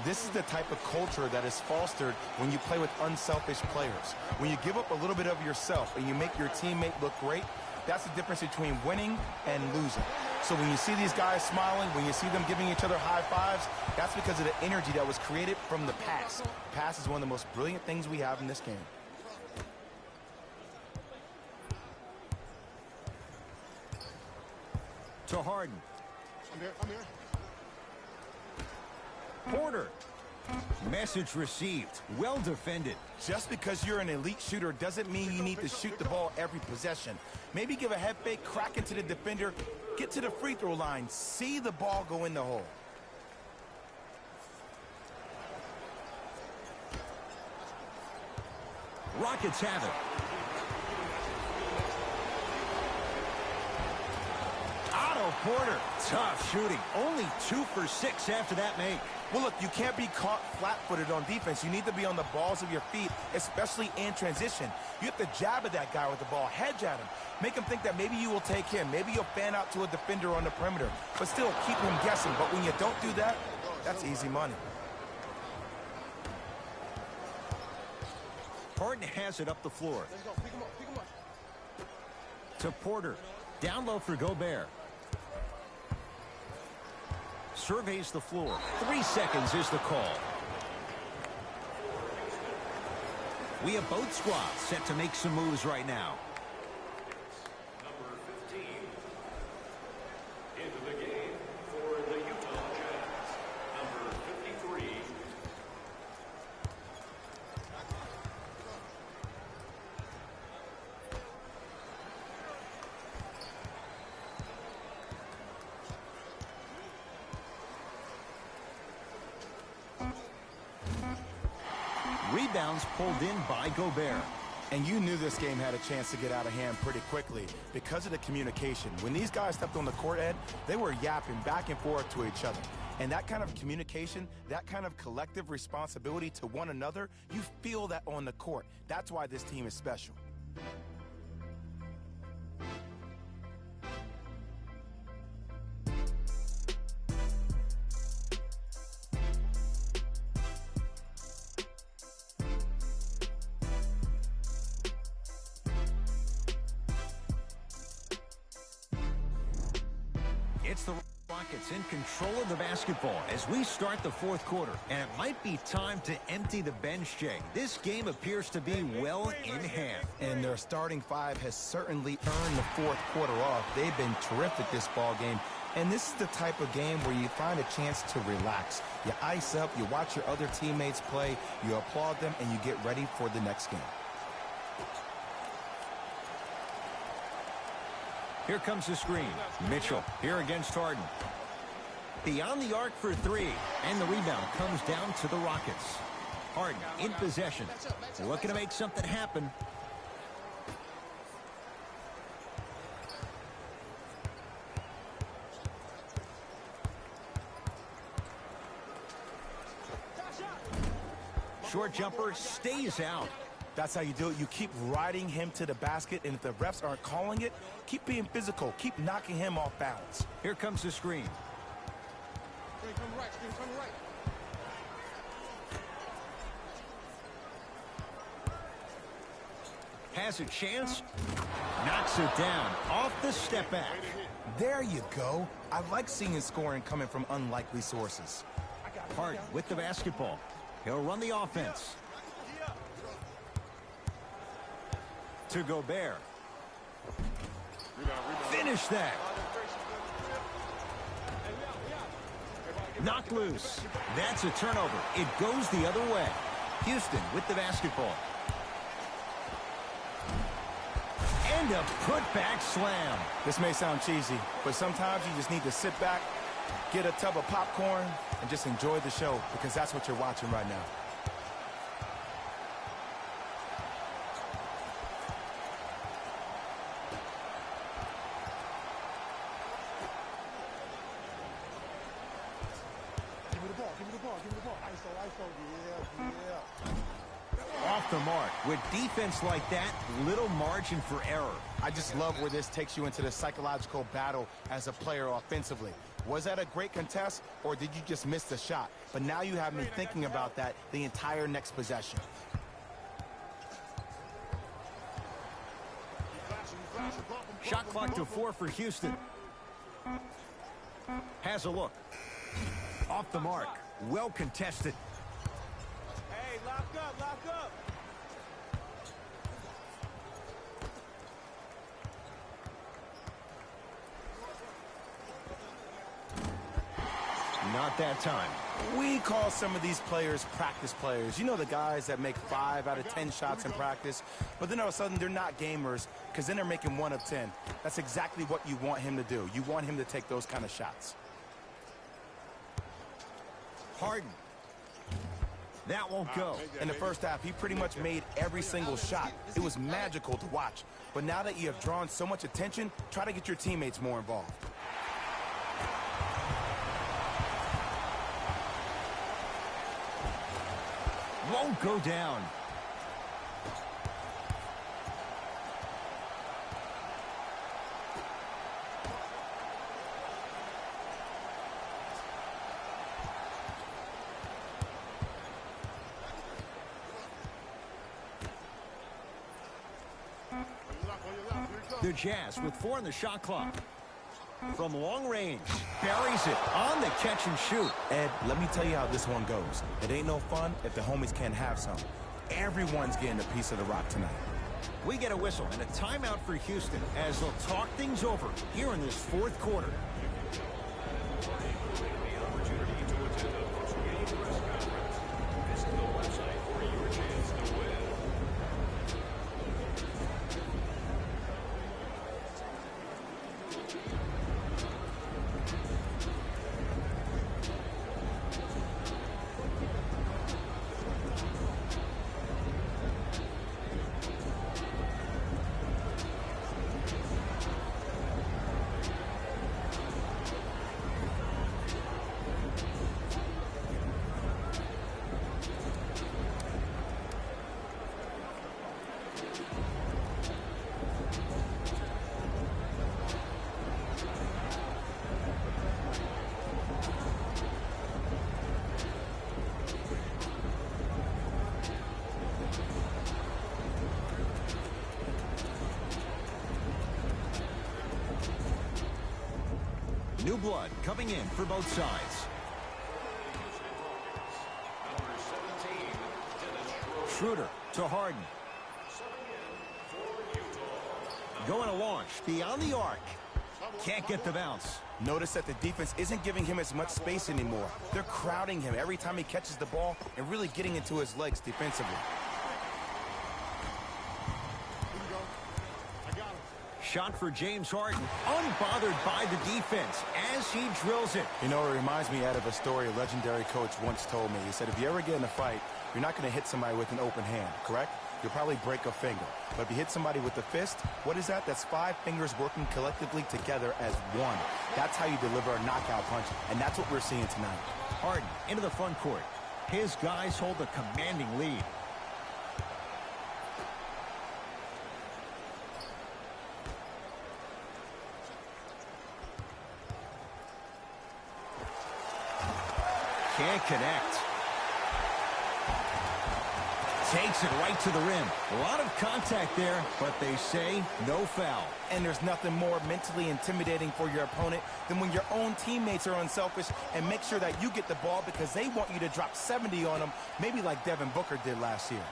This is the type of culture that is fostered when you play with unselfish players. When you give up a little bit of yourself and you make your teammate look great, that's the difference between winning and losing. So when you see these guys smiling, when you see them giving each other high fives, that's because of the energy that was created from the pass. Pass is one of the most brilliant things we have in this game. To Harden. I'm here. Porter. Message received. Well defended. Just because you're an elite shooter doesn't mean you need to shoot the ball every possession. Maybe give a head fake, crack into the defender, get to the free throw line, see the ball go in the hole. Rockets have it. Otto Porter. Tough shooting. Only 2 for 6 after that make. Well, look, you can't be caught flat-footed on defense. You need to be on the balls of your feet, especially in transition. You have to jab at that guy with the ball, hedge at him. Make him think that maybe you will take him. Maybe you'll fan out to a defender on the perimeter, but still keep him guessing. But when you don't do that, that's easy money. Harden has it up the floor. Let's go. Pick him up. To Porter. Down low for Gobert. Surveys the floor. 3 seconds is the call. We have both squads set to make some moves right now. Number 15 into the game for the Utah Jazz. Number 53. Rebounds pulled in by Gobert. And you knew this game had a chance to get out of hand pretty quickly because of the communication. When these guys stepped on the court, Ed, they were yapping back and forth to each other. And that kind of communication, that kind of collective responsibility to one another, you feel that on the court. That's why this team is special. It's the Rockets in control of the basketball as we start the fourth quarter. And it might be time to empty the bench, Jay. This game appears to be well in hand. And their starting five has certainly earned the fourth quarter off. They've been terrific this ball game. And this is the type of game where you find a chance to relax. You ice up, you watch your other teammates play, you applaud them, and you get ready for the next game. Here comes the screen. Mitchell here against Harden. Beyond the arc for 3. And the rebound comes down to the Rockets. Harden in possession. Looking to make something happen. Short jumper stays out. That's how you do it. You keep riding him to the basket, and if the refs aren't calling it, keep being physical. Keep knocking him off balance. Here comes the screen. Screen coming right. Has a chance. Knocks it down. Off the step back. There you go. I like seeing scoring coming from unlikely sources. Harden with the basketball. He'll run the offense. To Gobert. Finish that. Knocked loose. That's a turnover. It goes the other way. Houston with the basketball. And a putback slam. This may sound cheesy, but sometimes you just need to sit back, get a tub of popcorn, and just enjoy the show, because that's what you're watching right now. Off the mark. With defense like that, little margin for error. I just love where this takes you into the psychological battle as a player offensively. Was that a great contest, or did you just miss the shot? But now you have me thinking about that the entire next possession. Shot clock to 4 for Houston. Has a look. Off the mark. Well contested. Hey, lock up, lock up. Not that time. We call some of these players practice players. You know, the guys that make 5 out of 10 shots in practice, but then all of a sudden they're not gamers because then they're making 1 of 10. That's exactly what you want him to do. You want him to take those kind of shots. Harden. That won't go. In the first half, he pretty much made every single shot. It was magical to watch. But now that you have drawn so much attention, try to get your teammates more involved. Won't go down. The Jazz with 4 on the shot clock. From long range, buries it on the catch and shoot. Ed, let me tell you how this one goes. It ain't no fun if the homies can't have some. Everyone's getting a piece of the rock tonight. We get a whistle and a timeout for Houston as they'll talk things over here in this 4th quarter. New blood coming in for both sides. Schroeder to Harden. Going to launch beyond the arc. Can't get the bounce. Notice that the defense isn't giving him as much space anymore. They're crowding him every time he catches the ball and really getting into his legs defensively. Shot for James Harden, unbothered by the defense as he drills it. You know, it reminds me out of a story a legendary coach once told me. He said, if you ever get in a fight, you're not going to hit somebody with an open hand, correct? You'll probably break a finger. But if you hit somebody with the fist, what is that? That's 5 fingers working collectively together as one. That's how you deliver a knockout punch, and that's what we're seeing tonight. Harden into the front court. His guys hold a commanding lead. Can't connect. Takes it right to the rim. A lot of contact there, but they say no foul. And there's nothing more mentally intimidating for your opponent than when your own teammates are unselfish and make sure that you get the ball because they want you to drop 70 on them, maybe like Devin Booker did last year.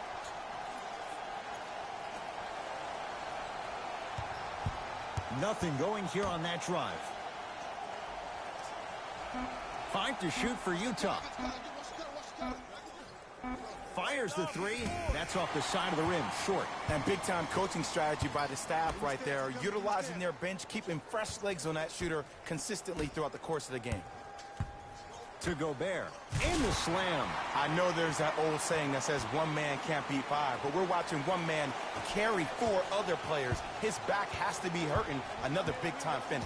Nothing going here on that drive. 5 to shoot for Utah. Fires the 3. That's off the side of the rim, short. And big-time coaching strategy by the staff right there, utilizing their bench, keeping fresh legs on that shooter consistently throughout the course of the game. To Gobert. In the slam. I know there's that old saying that says one man can't beat 5, but we're watching one man carry 4 other players. His back has to be hurting. Another big-time finish.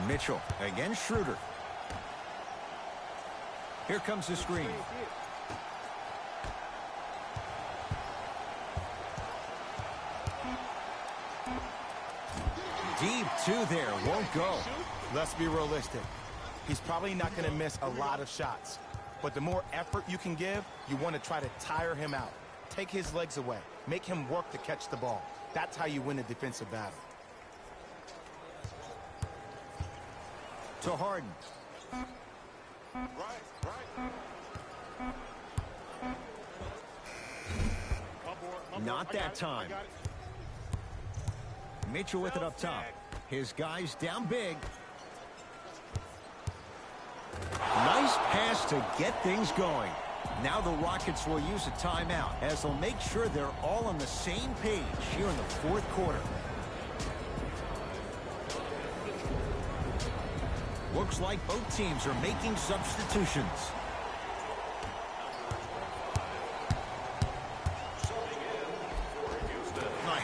Mitchell against Schroeder. Here comes the screen. Deep two there, won't go. Let's be realistic. He's probably not going to miss a lot of shots. But the more effort you can give, you want to try to tire him out. Take his legs away. Make him work to catch the ball. That's how you win a defensive battle. To Harden. Not that time. Mitchell with it up top. His guys down big. Nice pass to get things going. Now the Rockets will use a timeout as they'll make sure they're all on the same page here in the fourth quarter. Looks like both teams are making substitutions.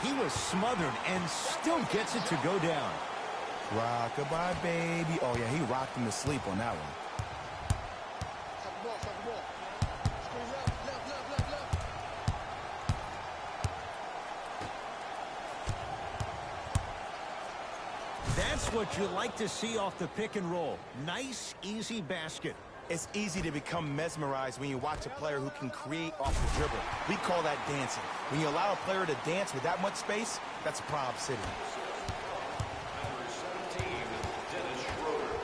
He was smothered and still gets it to go down. Rock-a-bye, baby. Oh, yeah, he rocked him to sleep on that one. That's what you like to see off the pick and roll. Nice, easy basket. It's easy to become mesmerized when you watch a player who can create off the dribble. We call that dancing. When you allow a player to dance with that much space, that's Prob City. Number 17, Dennis Schroeder.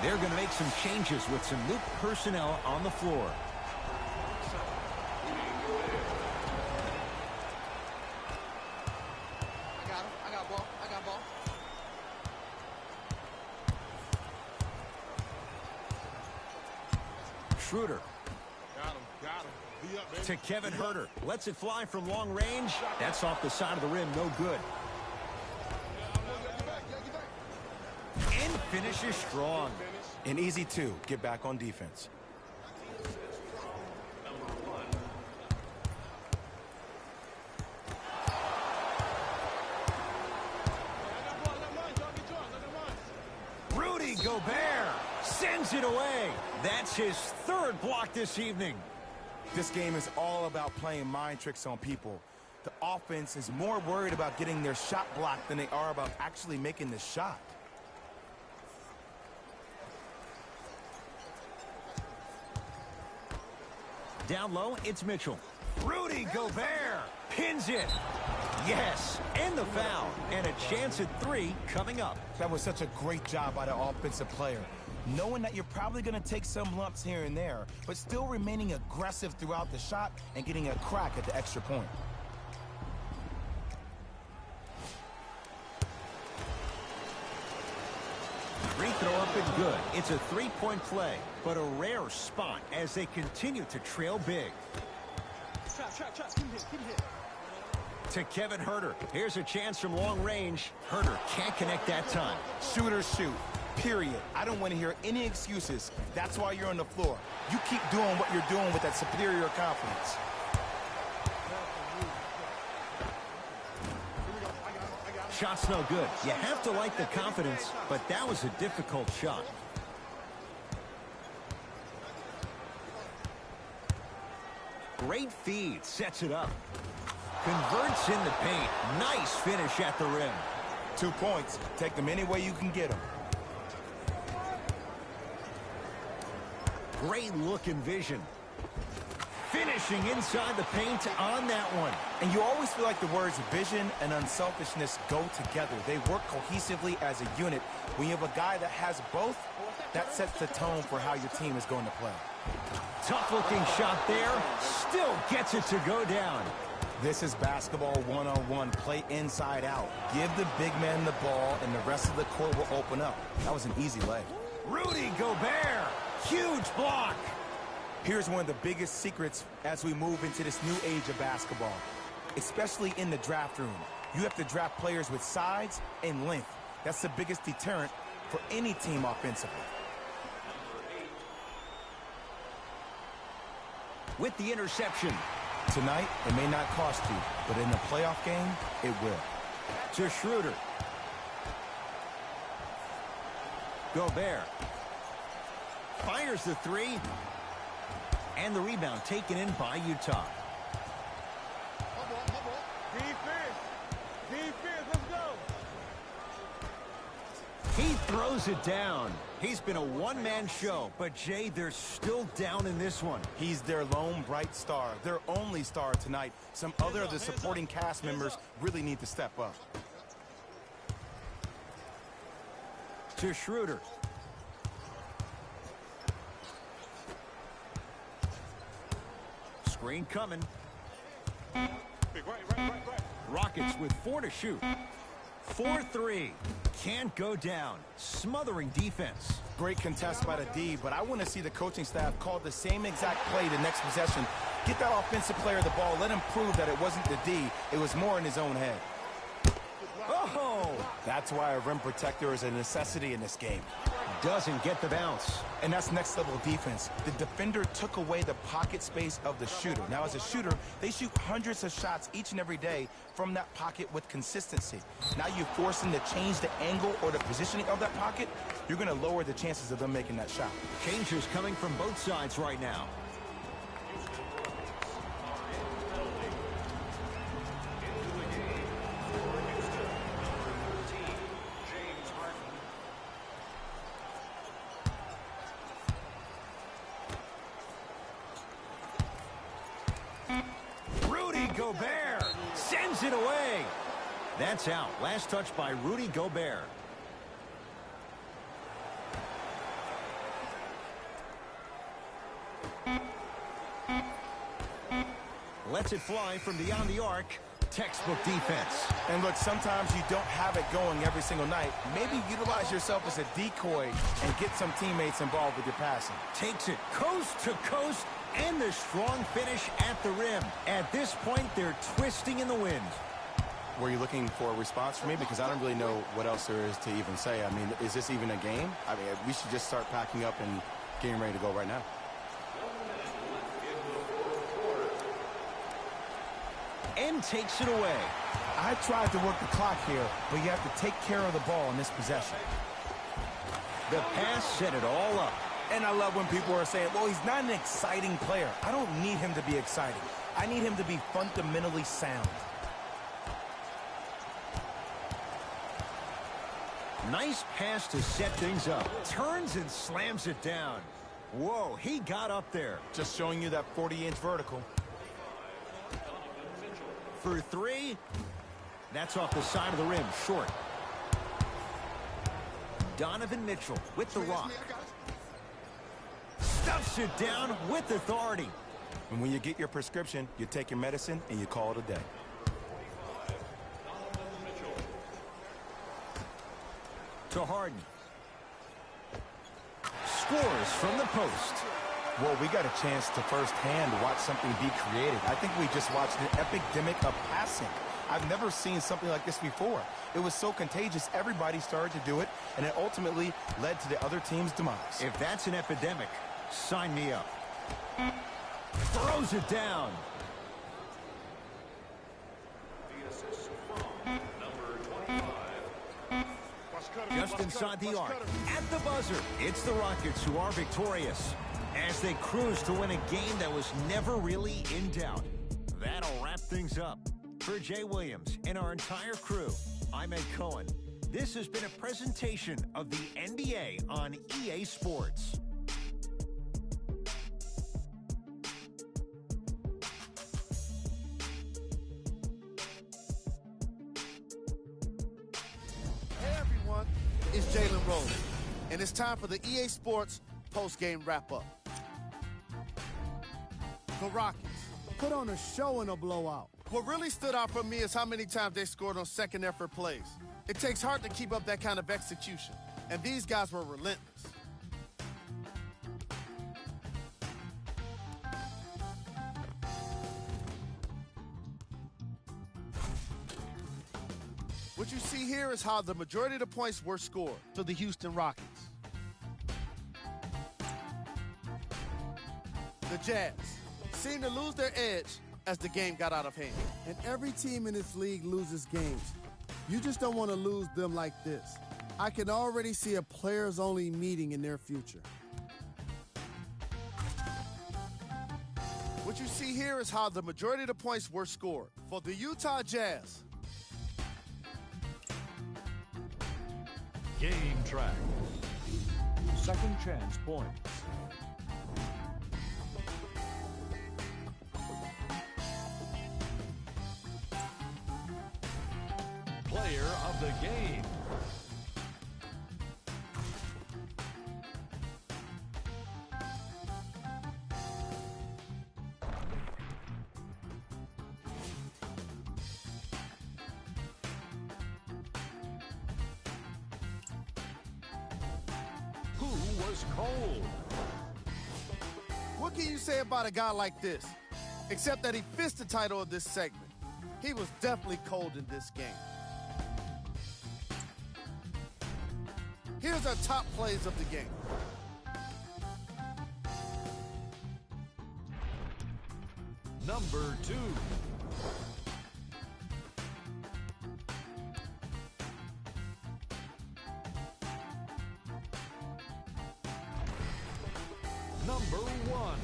They're going to make some changes with some new personnel on the floor. Schroeder. To Kevin Huerter. Lets it fly from long range. That's off the side of the rim. No good. And finishes strong. An easy two. Get back on defense. Rudy Gobert sends it away. That's his third block this evening. This game is all about playing mind tricks on people. The offense is more worried about getting their shot blocked than they are about actually making the shot. Down low, it's Mitchell. Rudy Gobert pins it. Yes, and the foul. And a chance at three coming up. That was such a great job by the offensive player. Knowing that you're probably going to take some lumps here and there, but still remaining aggressive throughout the shot and getting a crack at the extra point. Free throw up and good. It's a three-point play, but a rare spot as they continue to trail big. To Kevin Huerter. Here's a chance from long range. Huerter can't connect that time. Shoot or shoot. Period. I don't want to hear any excuses. That's why you're on the floor. You keep doing what you're doing with that superior confidence. Shot's no good. You have to like the confidence, but that was a difficult shot. Great feed. Sets it up. Converts in the paint. Nice finish at the rim. 2 points. Take them any way you can get them. Great look and vision. Finishing inside the paint on that one. And you always feel like the words vision and unselfishness go together. They work cohesively as a unit. When you have a guy that has both, that sets the tone for how your team is going to play. Tough-looking shot there. Still gets it to go down. This is basketball one-on-one. Play inside out. Give the big man the ball, and the rest of the court will open up. That was an easy lay. Rudy Gobert. Huge block. Here's one of the biggest secrets as we move into this new age of basketball, especially in the draft room. You have to draft players with size and length. That's the biggest deterrent for any team offensively. With the interception. Tonight, it may not cost you, but in a playoff game, it will. To Schroeder. Gobert. Fires the three. And the rebound taken in by Utah. Defense. Defense, let's go. He throws it down. He's been a one-man show, but Jay, they're still down in this one. He's their lone bright star, their only star tonight. Some other of the supporting cast members really need to step up. To Schroeder. Screen coming. Rockets with 4 to shoot. 4-3. Can't go down. Smothering defense. Great contest by the D, but I want to see the coaching staff call the same exact play the next possession. Get that offensive player the ball. Let him prove that it wasn't the D. It was more in his own head. Oh! That's why a rim protector is a necessity in this game. Doesn't get the bounce. And that's next level defense. The defender took away the pocket space of the shooter. Now, as a shooter, they shoot hundreds of shots each and every day from that pocket with consistency. Now you force them to change the angle or the positioning of that pocket, you're going to lower the chances of them making that shot. Changes coming from both sides right now. Gobert sends it away. That's out. Last touch by Rudy Gobert. Lets it fly from beyond the arc. Textbook defense. And look, sometimes you don't have it going every single night. Maybe utilize yourself as a decoy and get some teammates involved with your passing. Takes it coast to coast. And the strong finish at the rim. At this point, they're twisting in the wind. Were you looking for a response from me? Because I don't really know what else there is to even say. I mean, is this even a game? I mean, we should just start packing up and getting ready to go right now. And takes it away. I tried to work the clock here, but you have to take care of the ball in this possession. The pass set it all up. And I love when people are saying, well, he's not an exciting player. I don't need him to be exciting. I need him to be fundamentally sound. Nice pass to set things up. Turns and slams it down. Whoa, he got up there. Just showing you that 40-inch vertical. For 3. That's off the side of the rim, short. Donovan Mitchell with the rock. Stuffs it down with authority. And when you get your prescription, you take your medicine and you call it a day. To Harden. Scores from the post. Well, we got a chance to firsthand watch something be created. I think we just watched an epidemic of passing. I've never seen something like this before. It was so contagious, everybody started to do it, and it ultimately led to the other team's demise. If that's an epidemic, sign me up. Throws it down. The assist from number 25. Just inside the arc. At the buzzer, it's the Rockets who are victorious as they cruise to win a game that was never really in doubt. That'll wrap things up. For Jay Williams and our entire crew, I'm Ed Cohen. This has been a presentation of the NBA on EA Sports. Hey everyone, it's Jalen Rose, and it's time for the EA Sports post-game wrap-up. The Rockets put on a show in a blowout. What really stood out for me is how many times they scored on second effort plays. It takes heart to keep up that kind of execution, and these guys were relentless. What you see here is how the majority of the points were scored to the Houston Rockets. The Jazz seemed to lose their edge as the game got out of hand. And every team in this league loses games. You just don't want to lose them like this. I can already see a players-only meeting in their future. What you see here is how the majority of the points were scored. For the Utah Jazz, Game track. Second chance points. Player of the game. Who was cold? what can you say about a guy like this? Except that he fits the title of this segment. He was definitely cold in this game. Here's our top plays of the game. Number 2. Number 1.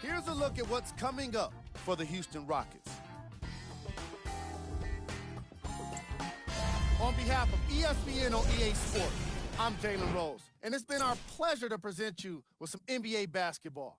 Here's a look at what's coming up for the Houston Rockets. On behalf of ESPN on EA Sports, I'm Jalen Rose, and it's been our pleasure to present you with some NBA basketball.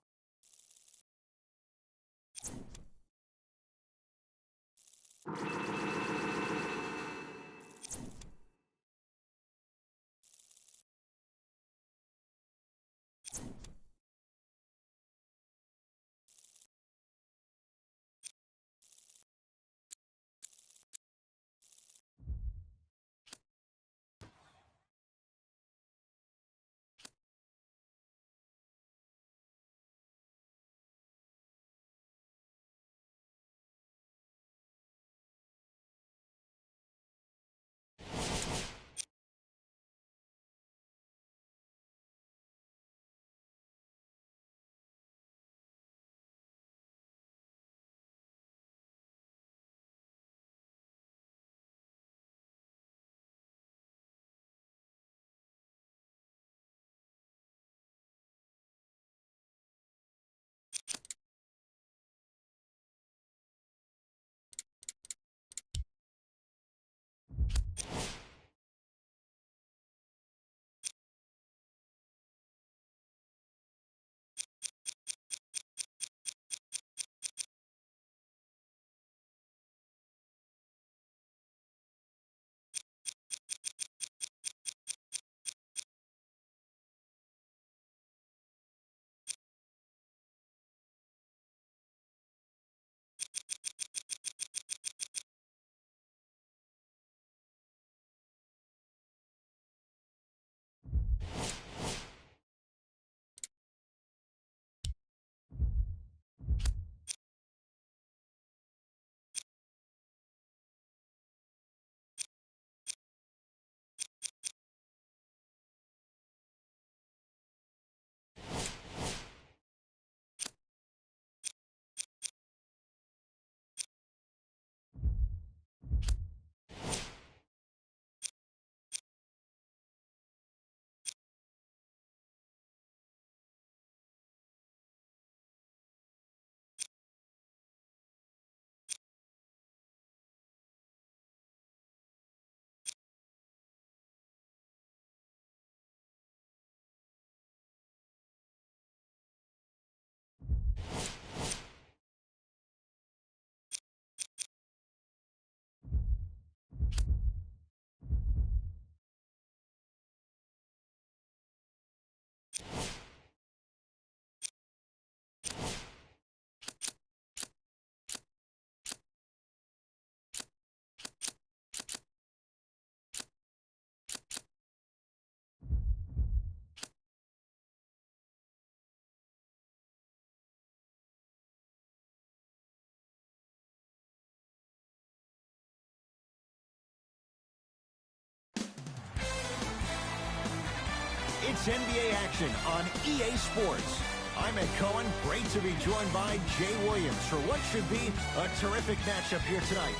It's NBA action on EA Sports. I'm Ed Cohen. Great to be joined by Jay Williams for what should be a terrific matchup here tonight.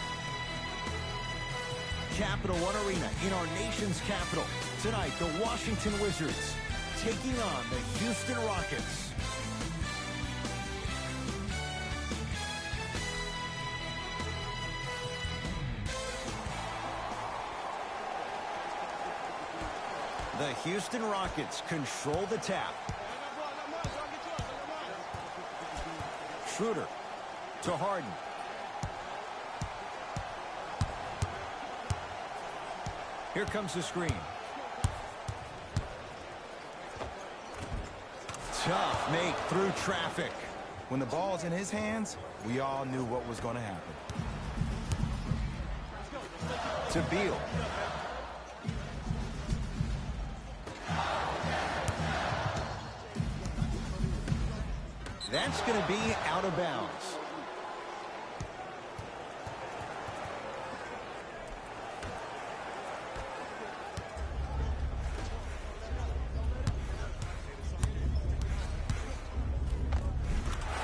Capital One Arena in our nation's capital. Tonight, the Washington Wizards taking on the Houston Rockets. The Houston Rockets control the tap. Schroeder to Harden. Here comes the screen. Tough make through traffic. When the ball's in his hands, we all knew what was going to happen. To Beal. That's going to be out of bounds.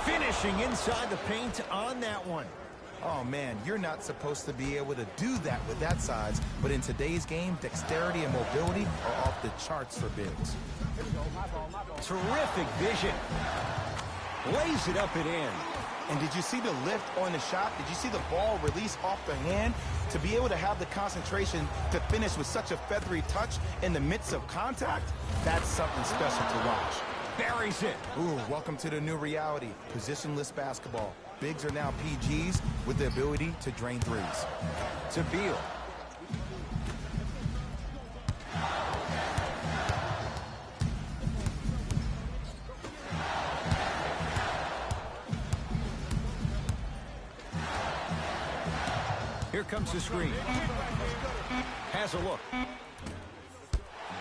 Finishing inside the paint on that one. Oh, man, you're not supposed to be able to do that with that size, but in today's game, dexterity and mobility are off the charts for bigs. Terrific vision. Lays it up and in. And did you see the lift on the shot? Did you see the ball release off the hand? To be able to have the concentration to finish with such a feathery touch in the midst of contact, that's something special to watch. Buries it. Ooh, welcome to the new reality. Positionless basketball. Bigs are now PGs with the ability to drain threes. To Beal. Here comes the screen. Has a look.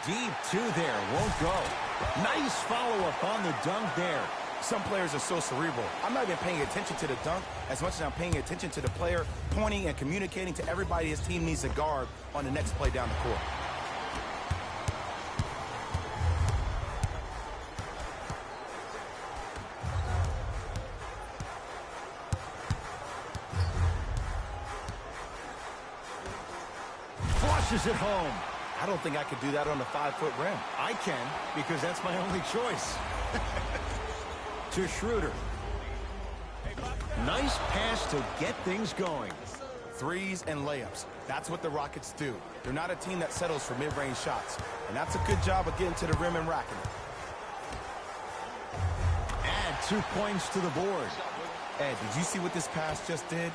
Deep two there. Won't go. Nice follow-up on the dunk there. Some players are so cerebral. I'm not even paying attention to the dunk as much as I'm paying attention to the player pointing and communicating to everybody his team needs to guard on the next play down the court. Flushes it home. I don't think I could do that on a 5-foot rim. I can, because that's my only choice. To Schroeder. Nice pass to get things going. Threes and layups. That's what the Rockets do. They're not a team that settles for mid-range shots. And that's a good job of getting to the rim and racking it. Add 2 points to the board. Ed, did you see what this pass just did?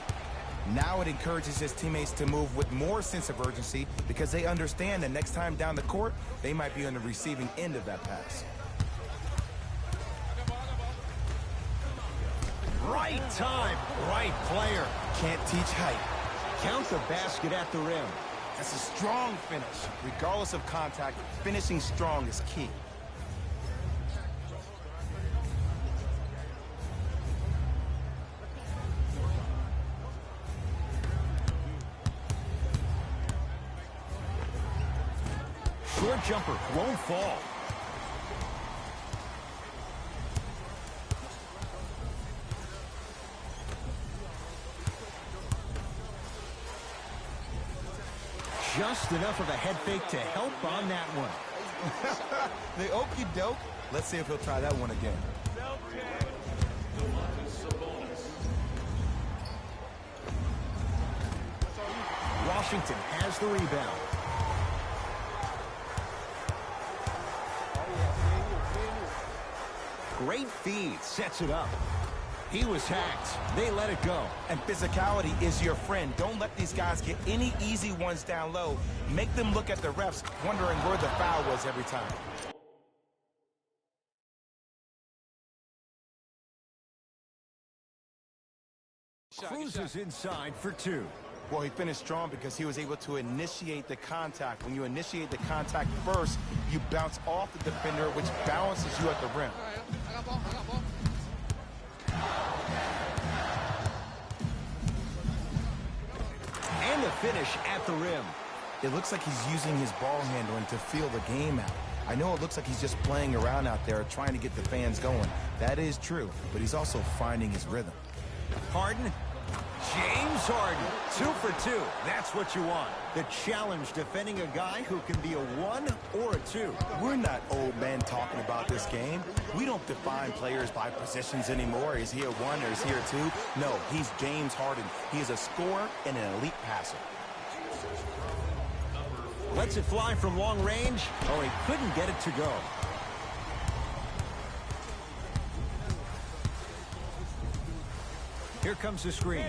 Now it encourages his teammates to move with more sense of urgency because they understand that next time down the court, they might be on the receiving end of that pass. Right time, right player. Can't teach height. Count the basket at the rim. That's a strong finish. Regardless of contact, finishing strong is key. Short jumper won't fall. Just enough of a head fake to help on that one. The okie doke. Let's see if he'll try that one again. Washington has the rebound. Great feed, sets it up. He was hacked. They let it go. And physicality is your friend. Don't let these guys get any easy ones down low. Make them look at the refs, wondering where the foul was every time. Cruises inside for 2. Well, he finished strong because he was able to initiate the contact. When you initiate the contact first, you bounce off the defender, which balances you at the rim. And the finish at the rim. It looks like he's using his ball handling to feel the game out. I know it looks like he's just playing around out there trying to get the fans going. That is true, but he's also finding his rhythm. Harden. James Harden, 2 for 2. That's what you want. The challenge defending a guy who can be a 1 or a 2. We're not old men talking about this game. We don't define players by positions anymore. Is he a 1 or is he a 2? No, he's James Harden. He is a scorer and an elite passer. Lets it fly from long range. Oh, he couldn't get it to go. Here comes the screen.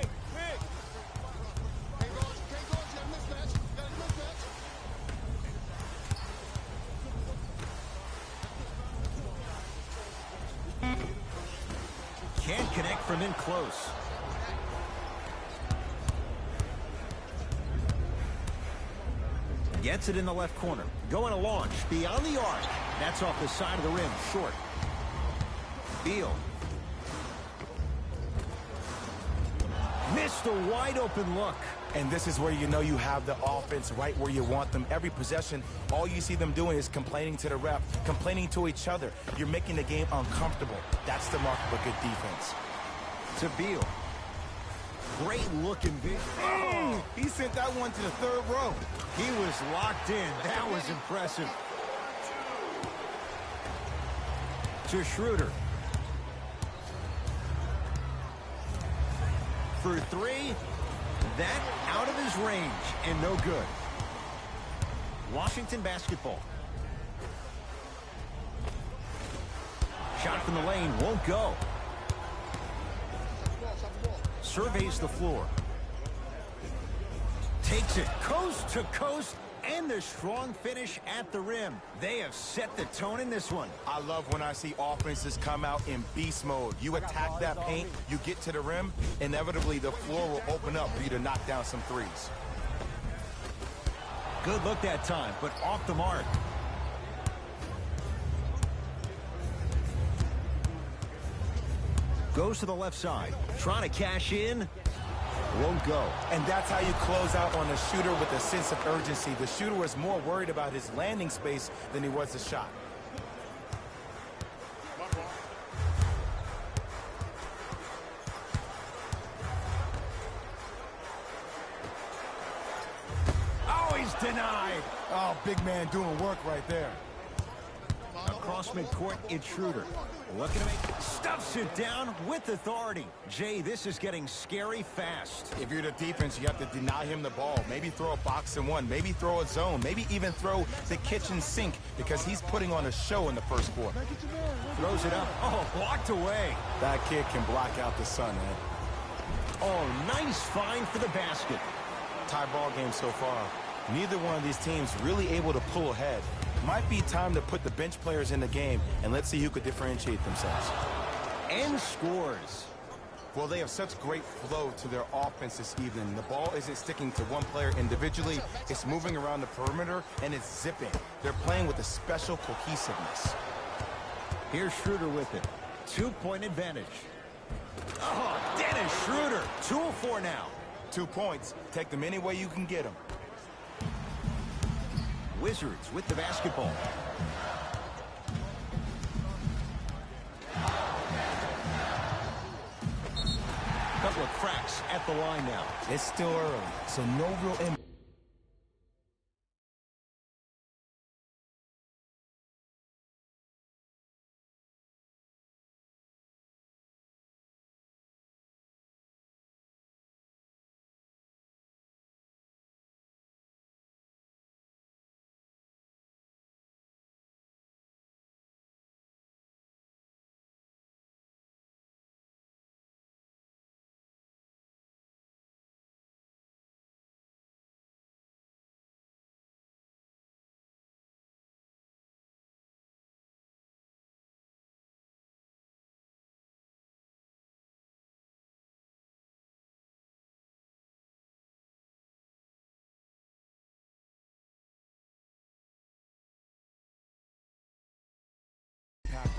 Can't connect from in close. Gets it in the left corner. Going to launch. Beyond the arc. That's off the side of the rim. Short. Beal. Missed a wide open look. And this is where you know you have the offense right where you want them. Every possession, all you see them doing is complaining to the ref, complaining to each other. You're making the game uncomfortable. That's the mark of a good defense. To Beal. Great looking Beal. Oh, he sent that one to the third row. He was locked in. That was impressive. To Schroeder. For 3. That out of his range and no good. Washington basketball. Shot from the lane won't go. Surveys the floor. Takes it coast to coast, and the strong finish at the rim. They have set the tone in this one. I love when I see offenses come out in beast mode. You attack that paint, you get to the rim, inevitably the floor will open up for you to knock down some threes. Good look that time, but off the mark. Goes to the left side, trying to cash in. Won't go. And that's how you close out on a shooter with a sense of urgency. The shooter was more worried about his landing space than he was the shot. Oh, he's denied. Oh, big man doing work right there. Across midcourt, it's Schroeder. Looking to make, stuffs it down with authority. Jay, this is getting scary fast. If you're the defense, you have to deny him the ball. Maybe throw a box and one. Maybe throw a zone. Maybe even throw the kitchen sink because he's putting on a show in the first quarter. Throws it up. Oh, blocked away. That kid can block out the sun, man. Oh, nice find for the basket. Tie ball game so far. Neither one of these teams really able to pull ahead. Might be time to put the bench players in the game, and let's see who could differentiate themselves. And scores. Well, they have such great flow to their offense this evening. The ball isn't sticking to one player individually. It's moving around the perimeter, and it's zipping. They're playing with a special cohesiveness. Here's Schroeder with it. 2-point advantage. Oh, Dennis Schroeder. 2 of 4 now. 2 points. Take them any way you can get them. Wizards with the basketball. Couple of cracks at the line now. It's still early, so no real impact.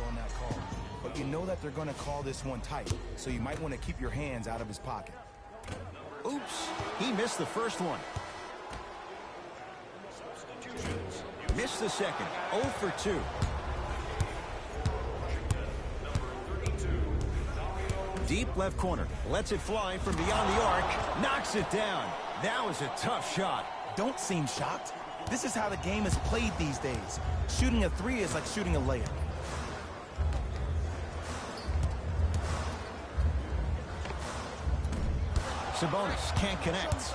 On that call, but you know that they're going to call this one tight, so you might want to keep your hands out of his pocket. Oops, he missed the first one. Missed the second. 0 for 2. Deep left corner. Lets it fly from beyond the arc. Knocks it down. That was a tough shot. Don't seem shocked. This is how the game is played these days. Shooting a three is like shooting a layup. Sabonis can't connect.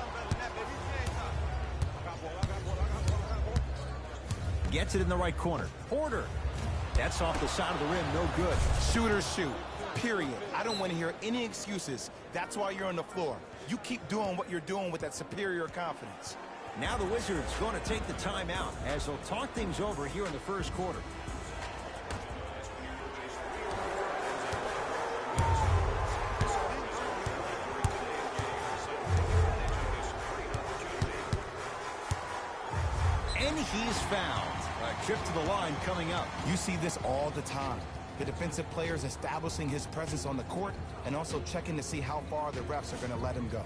Gets it in the right corner. Porter. That's off the side of the rim. No good. Shooters shoot. Period. I don't want to hear any excuses. That's why you're on the floor. You keep doing what you're doing with that superior confidence. Now the Wizards going to take the timeout as they'll talk things over here in the first quarter. And he's fouled. A trip to the line coming up. You see this all the time. The defensive players establishing his presence on the court and also checking to see how far the refs are going to let him go.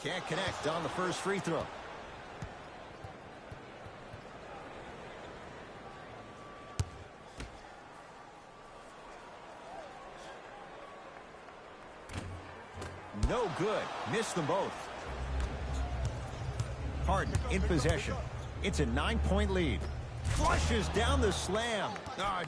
Can't connect on the first free throw. No good. Missed them both. Harden in possession. It's a 9-point lead. Flushes down the slam.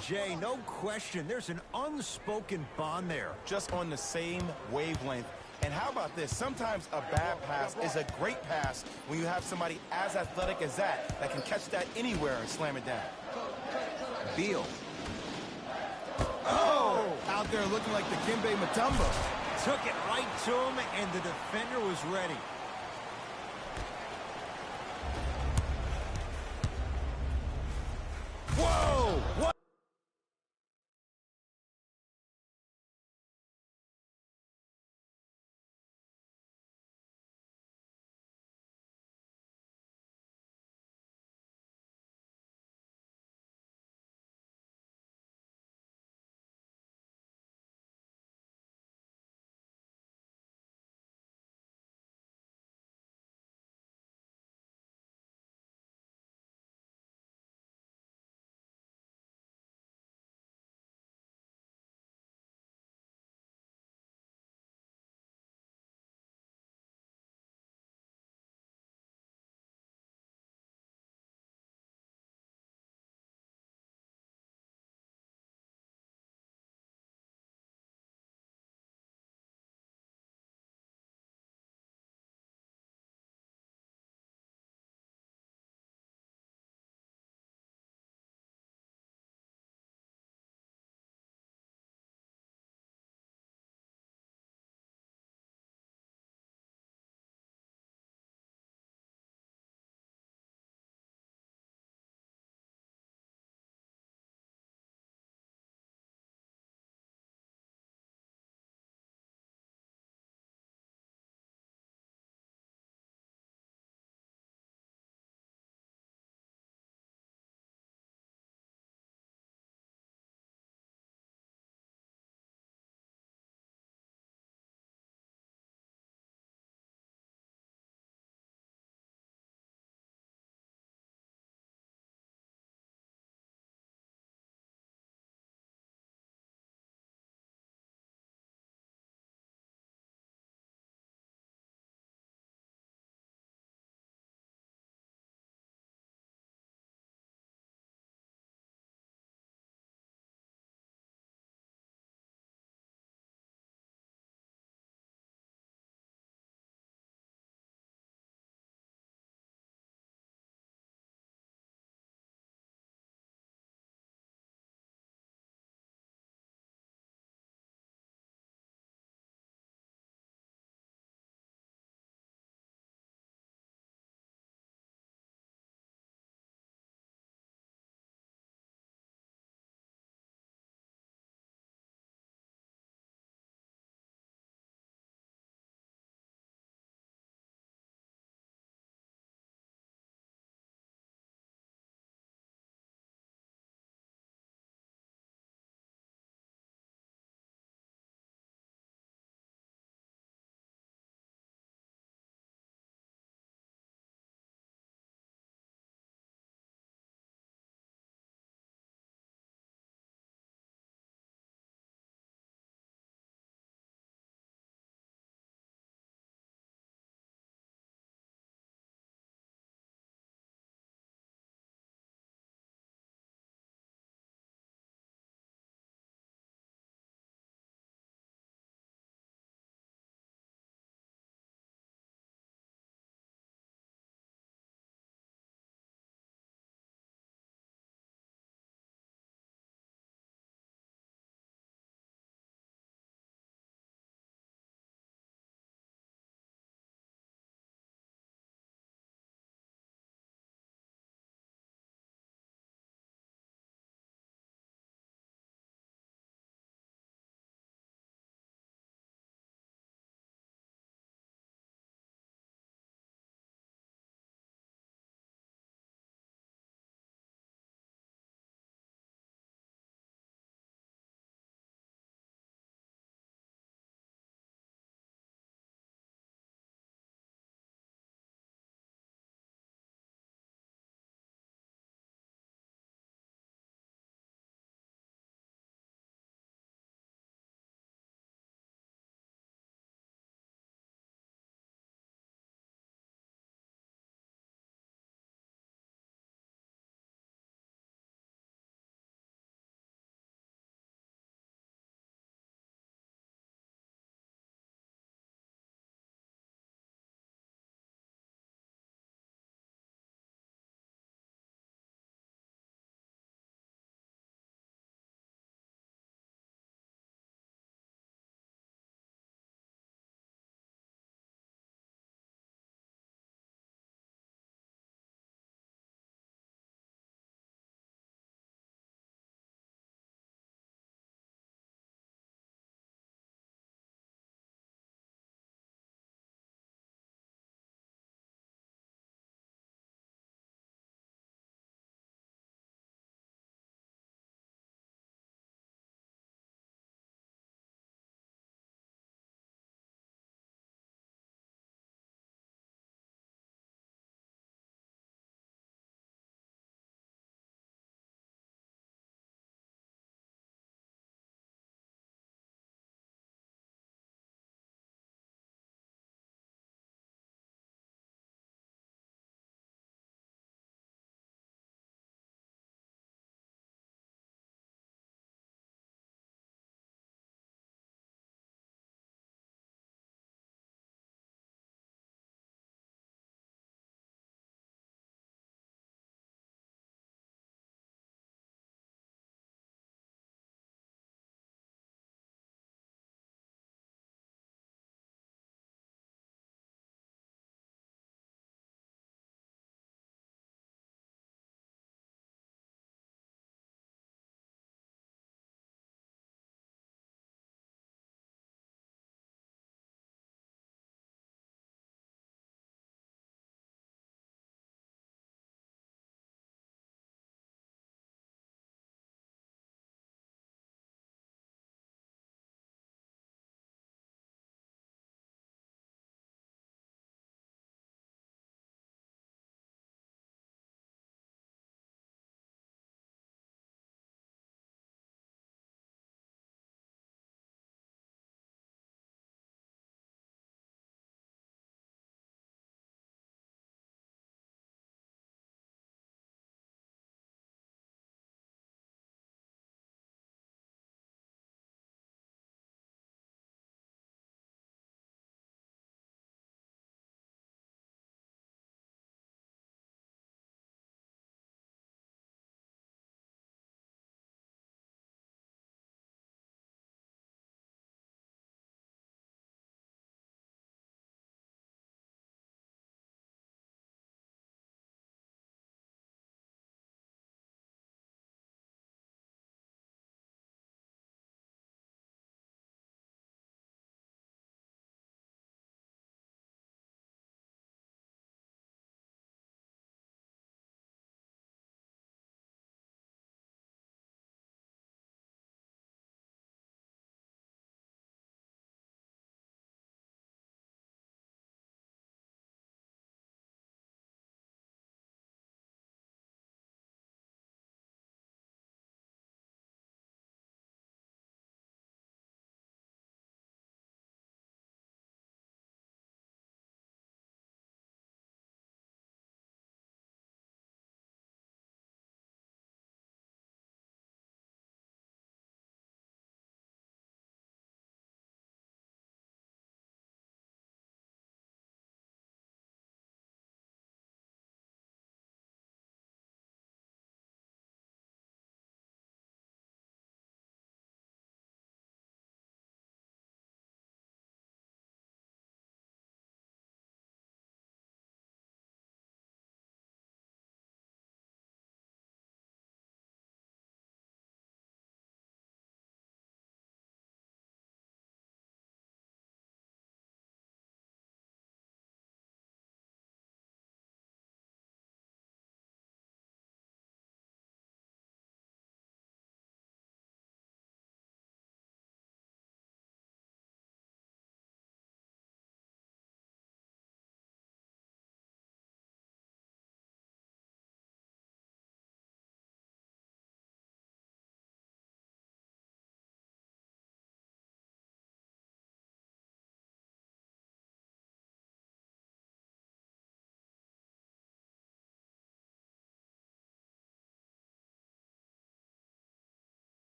Jay, no question. There's an unspoken bond there. Just on the same wavelength. And how about this? Sometimes a bad pass is a great pass when you have somebody as athletic as that can catch that anywhere and slam it down. Beal. Oh! Out there looking like the Kimbe Mutombo. Took it right to him, and the defender was ready.